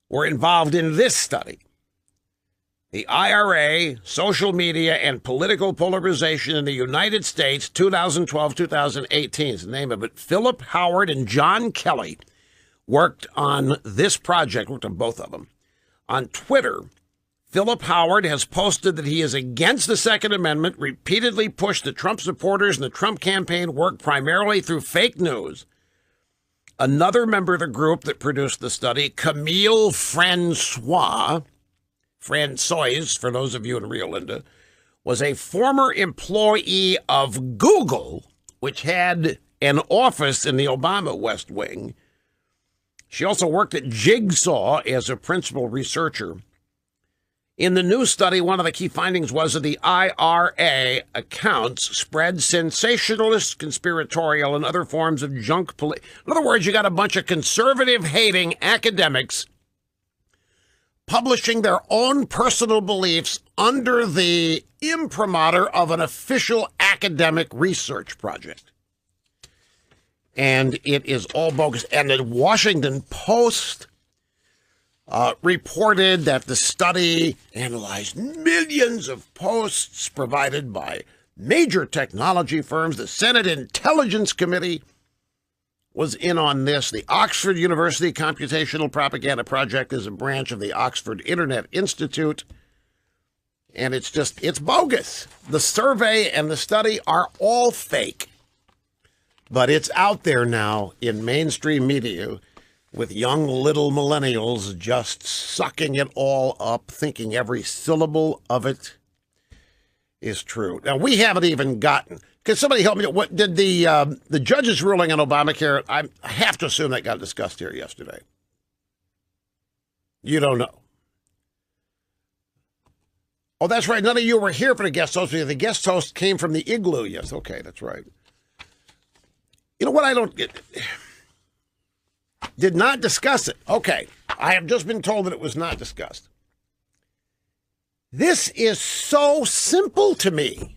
were involved in this study. The IRA, Social Media, and Political Polarization in the United States, 2012-2018 is the name of it. Philip Howard and John Kelly worked on this project, worked on both of them. On Twitter, Philip Howard has posted that he is against the Second Amendment, repeatedly pushed that Trump supporters and the Trump campaign work primarily through fake news. Another member of the group that produced the study, Camille Francois, for those of you in Rio Linda, was a former employee of Google, which had an office in the Obama West Wing. She also worked at Jigsaw as a principal researcher. In the new study, one of the key findings was that the IRA accounts spread sensationalist, conspiratorial, and other forms of junk. In other words, you got a bunch of conservative-hating academics publishing their own personal beliefs under the imprimatur of an official academic research project. And it is all bogus. And the Washington Post reported that the study analyzed millions of posts provided by major technology firms. The Senate Intelligence Committee was in on this. The Oxford University Computational Propaganda Project is a branch of the Oxford Internet Institute. And it's bogus. The survey and the study are all fake. But it's out there now in mainstream media with young little millennials just sucking it all up, thinking every syllable of it is true. Now, we haven't even gotten... Can somebody help me? What did the judge's ruling on Obamacare? I have to assume that got discussed here yesterday. You don't know. Oh, that's right. None of you were here for the guest host because the guest host came from the Igloo. Yes, okay, that's right. You know what? I don't get. Did not discuss it. Okay, I have just been told that it was not discussed. This is so simple to me,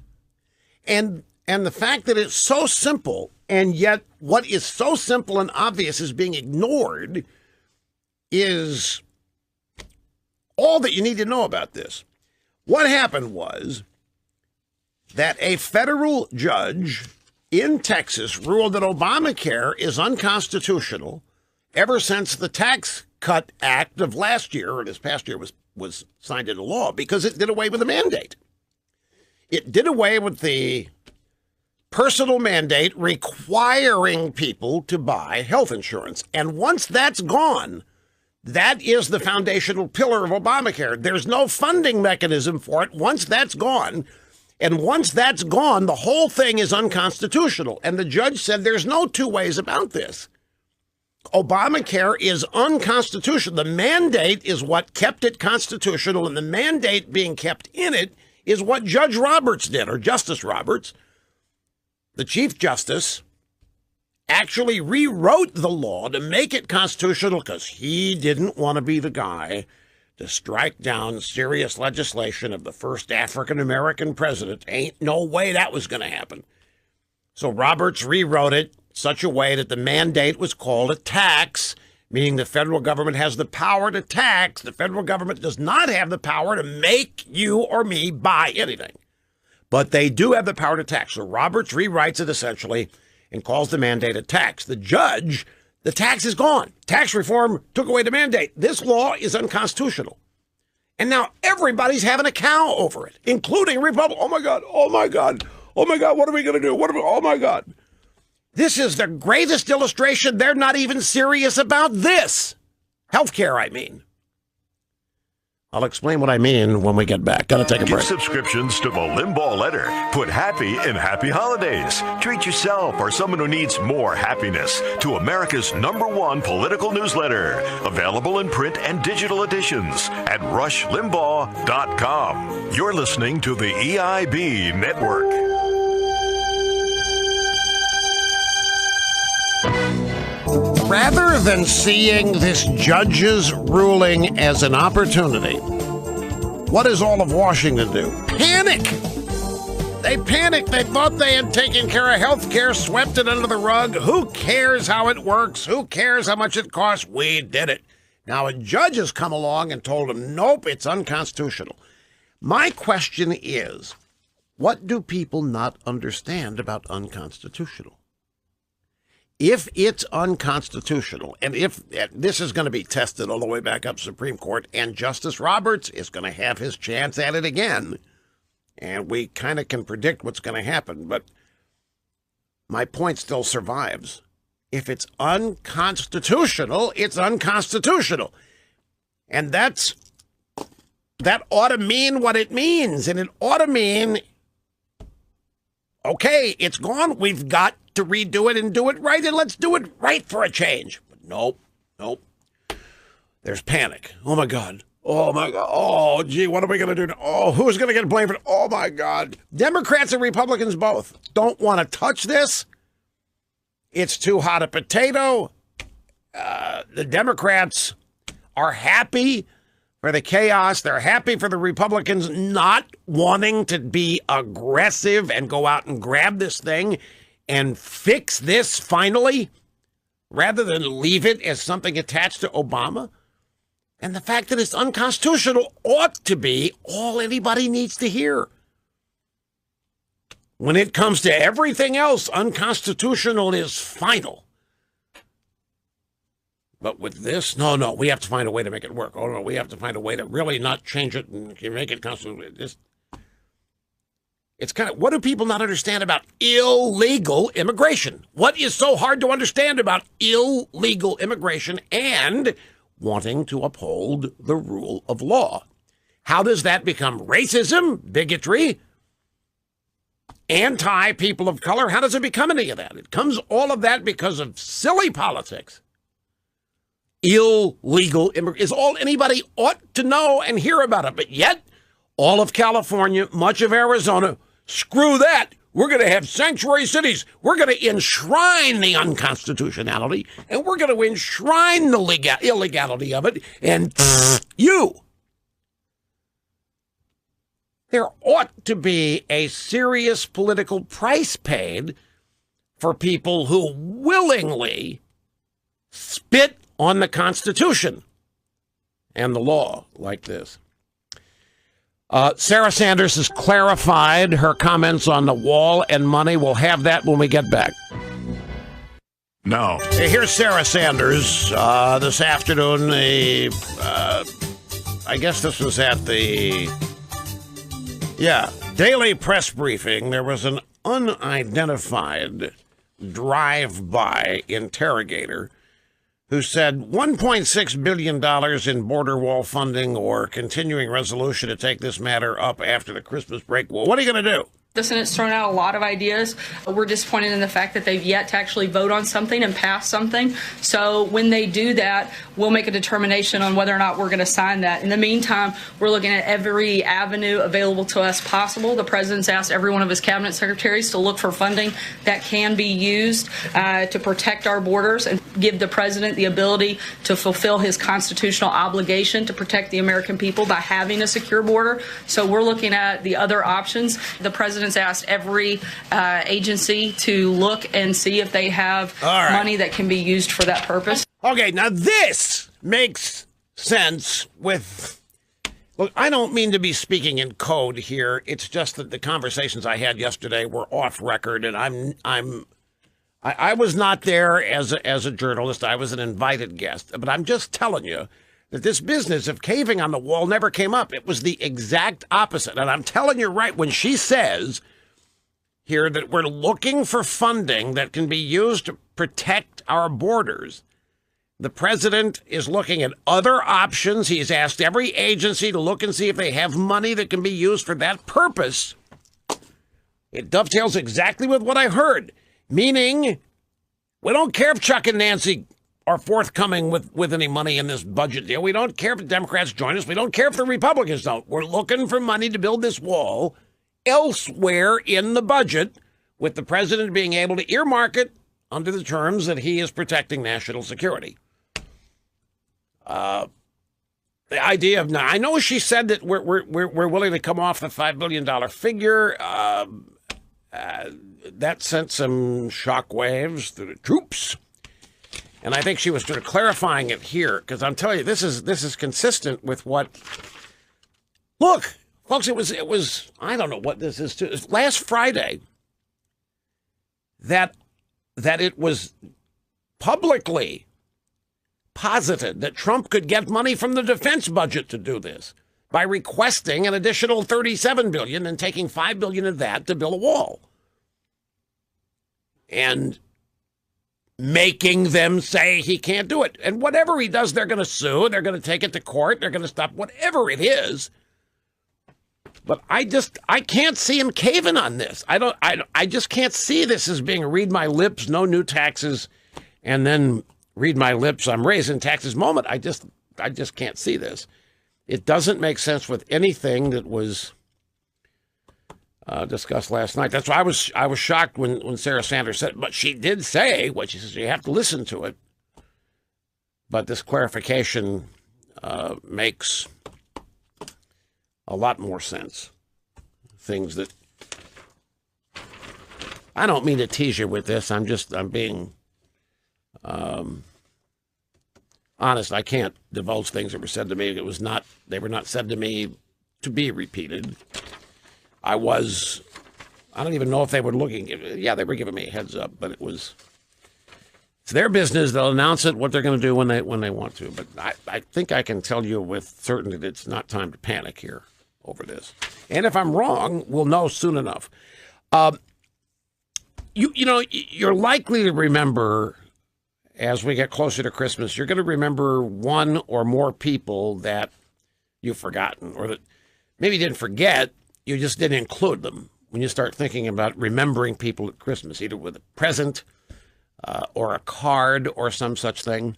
and the fact that it's so simple, and yet what is so simple and obvious is being ignored, is all that you need to know about this. What happened was that a federal judge in Texas ruled that Obamacare is unconstitutional ever since the Tax Cut Act of last year, or this past year, was signed into law because it did away with the mandate. It did away with the personal mandate requiring people to buy health insurance. And once that's gone, that is the foundational pillar of Obamacare. There's no funding mechanism for it once that's gone. And once that's gone, the whole thing is unconstitutional. And the judge said there's no two ways about this. Obamacare is unconstitutional. The mandate is what kept it constitutional, and the mandate being kept in it is what Judge Roberts did, or Justice Roberts, the Chief Justice, actually rewrote the law to make it constitutional because he didn't want to be the guy to strike down serious legislation of the first African-American president. Ain't no way that was going to happen. So Roberts rewrote it such a way that the mandate was called a tax, meaning the federal government has the power to tax. The federal government does not have the power to make you or me buy anything, but they do have the power to tax. So Roberts rewrites it essentially and calls the mandate a tax. The judge, the tax is gone. Tax reform took away the mandate. This law is unconstitutional. And now everybody's having a cow over it, including Republicans. Oh, my God. Oh, my God. Oh, my God. What are we going to do? Oh, my God. This is the greatest illustration. They're not even serious about this. Healthcare, I mean. I'll explain what I mean when we get back. Gotta take a break. Give subscriptions to the Limbaugh Letter. Put happy in happy holidays. Treat yourself or someone who needs more happiness to America's #1 political newsletter. Available in print and digital editions at rushlimbaugh.com. You're listening to the EIB Network. Rather than seeing this judge's ruling as an opportunity, what does all of Washington do? Panic! They panicked. They thought they had taken care of health care, swept it under the rug. Who cares how it works? Who cares how much it costs? We did it. Now a judge has come along and told them, nope, it's unconstitutional. My question is, what do people not understand about unconstitutional? If it's unconstitutional, and if this is going to be tested all the way back up Supreme Court, and Justice Roberts is going to have his chance at it again, and we kind of can predict what's going to happen, but my point still survives. If it's unconstitutional, it's unconstitutional. And that ought to mean what it means, and it ought to mean, okay, it's gone, we've got to redo it and do it right, and let's do it right for a change. But nope. There's panic. Oh, my God. Oh, my God. Oh, gee, what are we going to do now? Oh, who's going to get blamed for it? Oh, my God. Democrats and Republicans both don't want to touch this. It's too hot a potato. The Democrats are happy for the chaos. They're happy for the Republicans not wanting to be aggressive and go out and grab this thing and fix this finally, rather than leave it as something attached to Obama. And the fact that it's unconstitutional ought to be all anybody needs to hear. When it comes to everything else, unconstitutional is final. But with this, no, we have to find a way to make it work. Oh, no, we have to find a way to really not change it and make it constitutional. It's kind of, what do people not understand about illegal immigration? What is so hard to understand about illegal immigration and wanting to uphold the rule of law? How does that become racism, bigotry, anti-people of color? How does it become any of that? It comes all of that because of silly politics. Illegal immigration is all anybody ought to know and hear about it. But yet, all of California, much of Arizona, screw that. We're going to have sanctuary cities. We're going to enshrine the unconstitutionality, and we're going to enshrine the illegality of it. And there ought to be a serious political price paid for people who willingly spit on the Constitution and the law like this. Sarah Sanders has clarified her comments on the wall and money. We'll have that when we get back. Now, here's Sarah Sanders this afternoon. I guess this was at the daily press briefing. There was an unidentified drive-by interrogator who said $1.6 billion in border wall funding or continuing resolution to take this matter up after the Christmas break. Well, what are you going to do? The Senate's thrown out a lot of ideas. We're disappointed in the fact that they've yet to actually vote on something and pass something. So when they do that, we'll make a determination on whether or not we're going to sign that. In the meantime, we're looking at every avenue available to us possible. The president's asked every one of his cabinet secretaries to look for funding that can be used to protect our borders and give the president the ability to fulfill his constitutional obligation to protect the American people by having a secure border. So we're looking at the other options. The president's asked every agency to look and see if they have money that can be used for that purpose. Okay, now this makes sense with... Look, I don't mean to be speaking in code here. It's just that the conversations I had yesterday were off record, and I was not there as a journalist. I was an invited guest, but I'm just telling you that this business of caving on the wall never came up. It was the exact opposite. And I'm telling you right, when she says here that we're looking for funding that can be used to protect our borders, the president is looking at other options. He's asked every agency to look and see if they have money that can be used for that purpose. It dovetails exactly with what I heard, meaning we don't care if Chuck and Nancy are forthcoming with any money in this budget deal. We don't care if the Democrats join us. We don't care if the Republicans don't. We're looking for money to build this wall elsewhere in the budget, with the president being able to earmark it under the terms that he is protecting national security. The idea of, now, I know she said that we're willing to come off the $5 billion figure. That sent some shockwaves through the troops. And I think she was sort of clarifying it here, because I'm telling you, this is consistent with what. Look, folks, it was I don't know what this is. Too. Last Friday, that it was publicly posited that Trump could get money from the defense budget to do this by requesting an additional $37 billion and taking $5 billion of that to build a wall, and making them say he can't do it. And whatever he does, they're going to sue. They're going to take it to court. They're going to stop whatever it is. But I can't see him caving on this. I just can't see this as being a read my lips, no new taxes, and then read my lips, I'm raising taxes moment. I just can't see this. It doesn't make sense with anything that was discussed last night. That's why I was shocked when Sarah Sanders said, but she did say what she says. You have to listen to it. But this clarification makes a lot more sense. Things that I don't mean to tease you with this. I'm being honest. I can't divulge things that were said to me. They were not said to me to be repeated. I don't even know if they were looking. Yeah, they were giving me a heads up, but it was It's their business. They'll announce it, what they're going to do when they want to. But I think I can tell you with certainty that it's not time to panic here over this. And if I'm wrong, we'll know soon enough. You're likely to remember, as we get closer to Christmas, you're going to remember one or more people that you've forgotten, or that maybe you didn't forget, you just didn't include them when you start thinking about remembering people at Christmas, either with a present or a card or some such thing.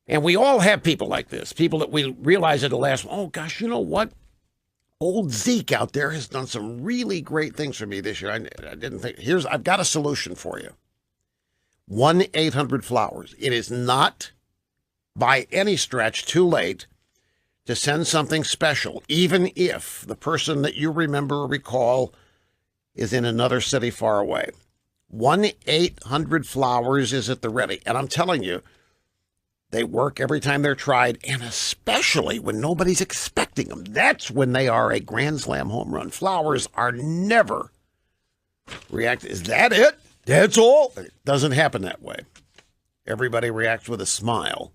And we all have people like this, people that we realize at the last, oh gosh, you know what? Old Zeke out there has done some really great things for me this year. I didn't think. I've got a solution for you. 1-800-Flowers. It is not by any stretch too late to send something special, even if the person that you remember or recall is in another city far away. 1-800-Flowers is at the ready. And I'm telling you, they work every time they're tried, and especially when nobody's expecting them. That's when they are a grand slam home run. Flowers are never react. Is that it? That's all? It doesn't happen that way. Everybody reacts with a smile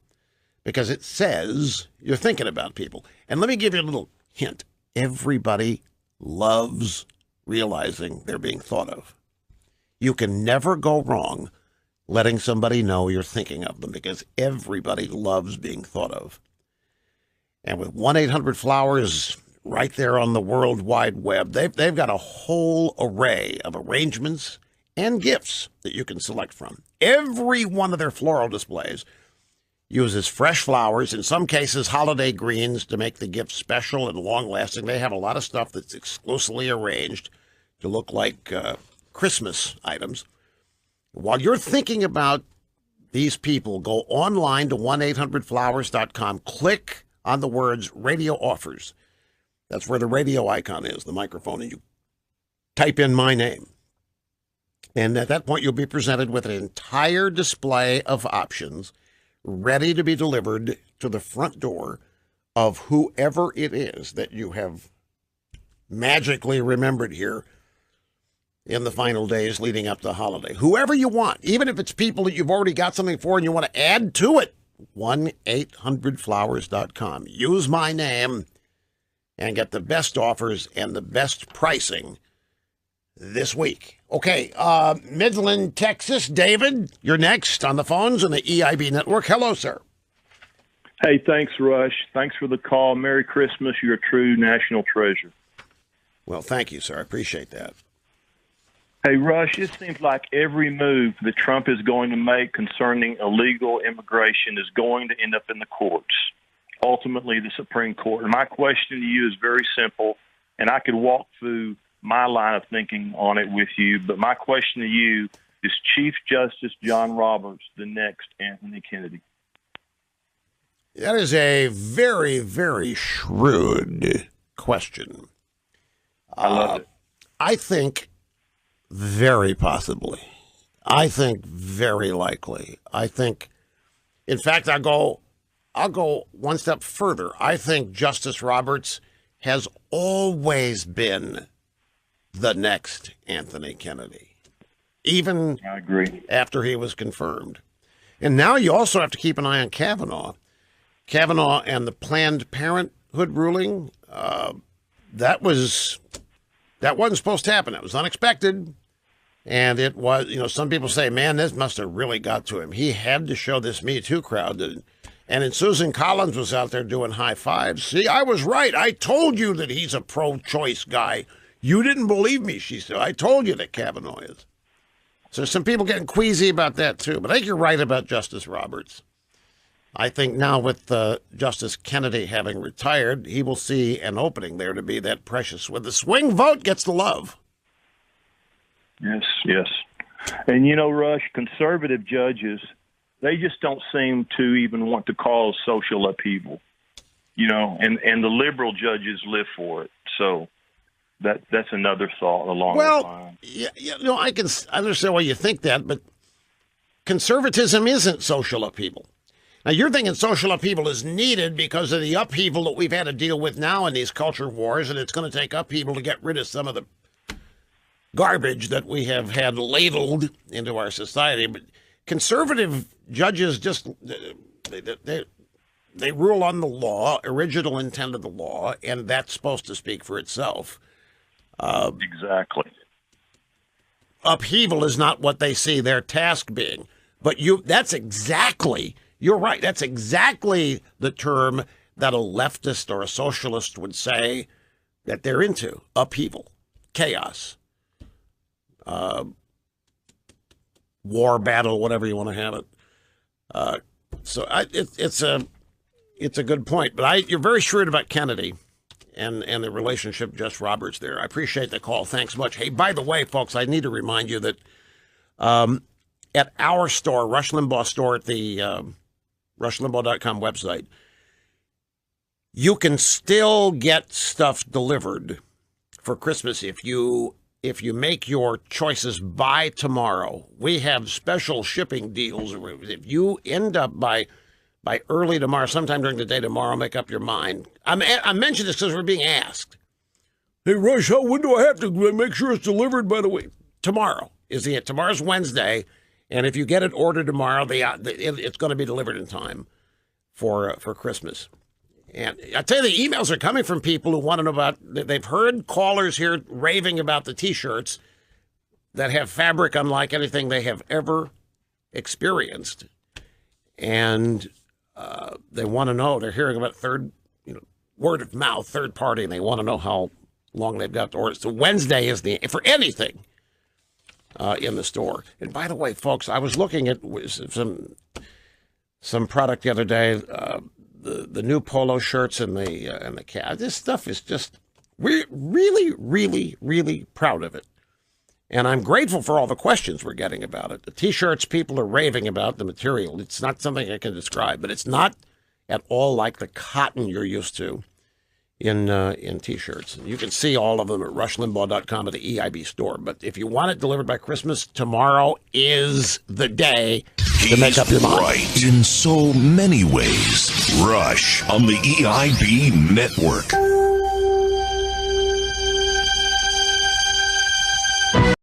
because it says you're thinking about people. And let me give you a little hint. Everybody loves realizing they're being thought of. You can never go wrong letting somebody know you're thinking of them, because everybody loves being thought of. And with 1-800-Flowers right there on the World Wide Web, they've got a whole array of arrangements and gifts that you can select from. Every one of their floral displays uses fresh flowers, in some cases holiday greens, to make the gift special and long-lasting. They have a lot of stuff that's exclusively arranged to look like Christmas items. While you're thinking about these people, go online to 1-800-Flowers.com. Click on the words radio offers. That's where the radio icon is, the microphone, and you type in my name. And at that point, you'll be presented with an entire display of options ready to be delivered to the front door of whoever it is that you have magically remembered here in the final days leading up to the holiday. Whoever you want, even if it's people that you've already got something for and you want to add to it, 1-800-Flowers.com. Use my name and get the best offers and the best pricing this week. Okay, Midland, Texas. David, you're next on the phones on the EIB network. Hello, sir. Hey, thanks, Rush. Thanks for the call. Merry Christmas. You're a true national treasure. Well, thank you, sir. I appreciate that. Hey, Rush, it seems like every move that Trump is going to make concerning illegal immigration is going to end up in the courts, ultimately the Supreme Court. And my question to you is very simple, and I could walk through my line of thinking on it with you, but my question to you is Chief Justice John Roberts the next Anthony Kennedy? That is a very, very shrewd question. I love it. I think very possibly. I think very likely. I think, in fact, I'll go one step further. I think Justice Roberts has always been the next Anthony Kennedy, even I agree. After he was confirmed. And now you also have to keep an eye on Kavanaugh. Kavanaugh and the Planned Parenthood ruling, that wasn't supposed to happen. It was unexpected. And it was, some people say, man, this must have really got to him. He had to show this Me Too crowd. And then Susan Collins was out there doing high fives. See, I was right. I told you that he's a pro-choice guy. You didn't believe me, she said. I told you that Kavanaugh is. So some people getting queasy about that, too. But I think you're right about Justice Roberts. I think now with Justice Kennedy having retired, he will see an opening there to be that precious. When the swing vote gets the love. Yes, yes. And, Rush, conservative judges, they just don't seem to even want to cause social upheaval, and the liberal judges live for it. So that's another thought along those lines. Yeah, I can understand why you think that, but conservatism isn't social upheaval. Now, you're thinking social upheaval is needed because of the upheaval that we've had to deal with now in these culture wars, and it's going to take upheaval to get rid of some of the garbage that we have had ladled into our society. But conservative judges just they rule on the law, original intent of the law, and that's supposed to speak for itself. Exactly. Upheaval is not what they see their task being. But that's exactly, you're right, that's exactly the term that a leftist or a socialist would say that they're into. Upheaval, chaos, war, battle, whatever you want to have it. It's a good point. But you're very shrewd about Kennedy and the relationship Jess Roberts there. I appreciate the call. Thanks much. Hey, by the way, folks, I need to remind you that at our store, Rush Limbaugh store at the rushlimbaugh.com website, you can still get stuff delivered for Christmas if you make your choices by tomorrow. We have special shipping deals. If you end up by early tomorrow, sometime during the day tomorrow, make up your mind. I mention this because we're being asked. Hey, Rush, when do I have to make sure it's delivered, by the way? Tomorrow is the tomorrow's Wednesday, and if you get it ordered tomorrow, it's going to be delivered in time for Christmas. And I tell you, the emails are coming from people who want to know about. They've heard callers here raving about the T-shirts that have fabric unlike anything they have ever experienced, and they want to know. They're hearing about word of mouth, third party, and they want to know how long they've got to order. So Wednesday is for anything in the store. And by the way, folks, I was looking at some product the other day. The new polo shirts and the cat. This stuff is just, we're really, really, really proud of it. And I'm grateful for all the questions we're getting about it. The T-shirts, people are raving about the material. It's not something I can describe, but it's not at all like the cotton you're used to in T-shirts. You can see all of them at rushlimbaugh.com at the EIB store. But if you want it delivered by Christmas, tomorrow is the day to make up your mind. Right in so many ways. Rush on the EIB network.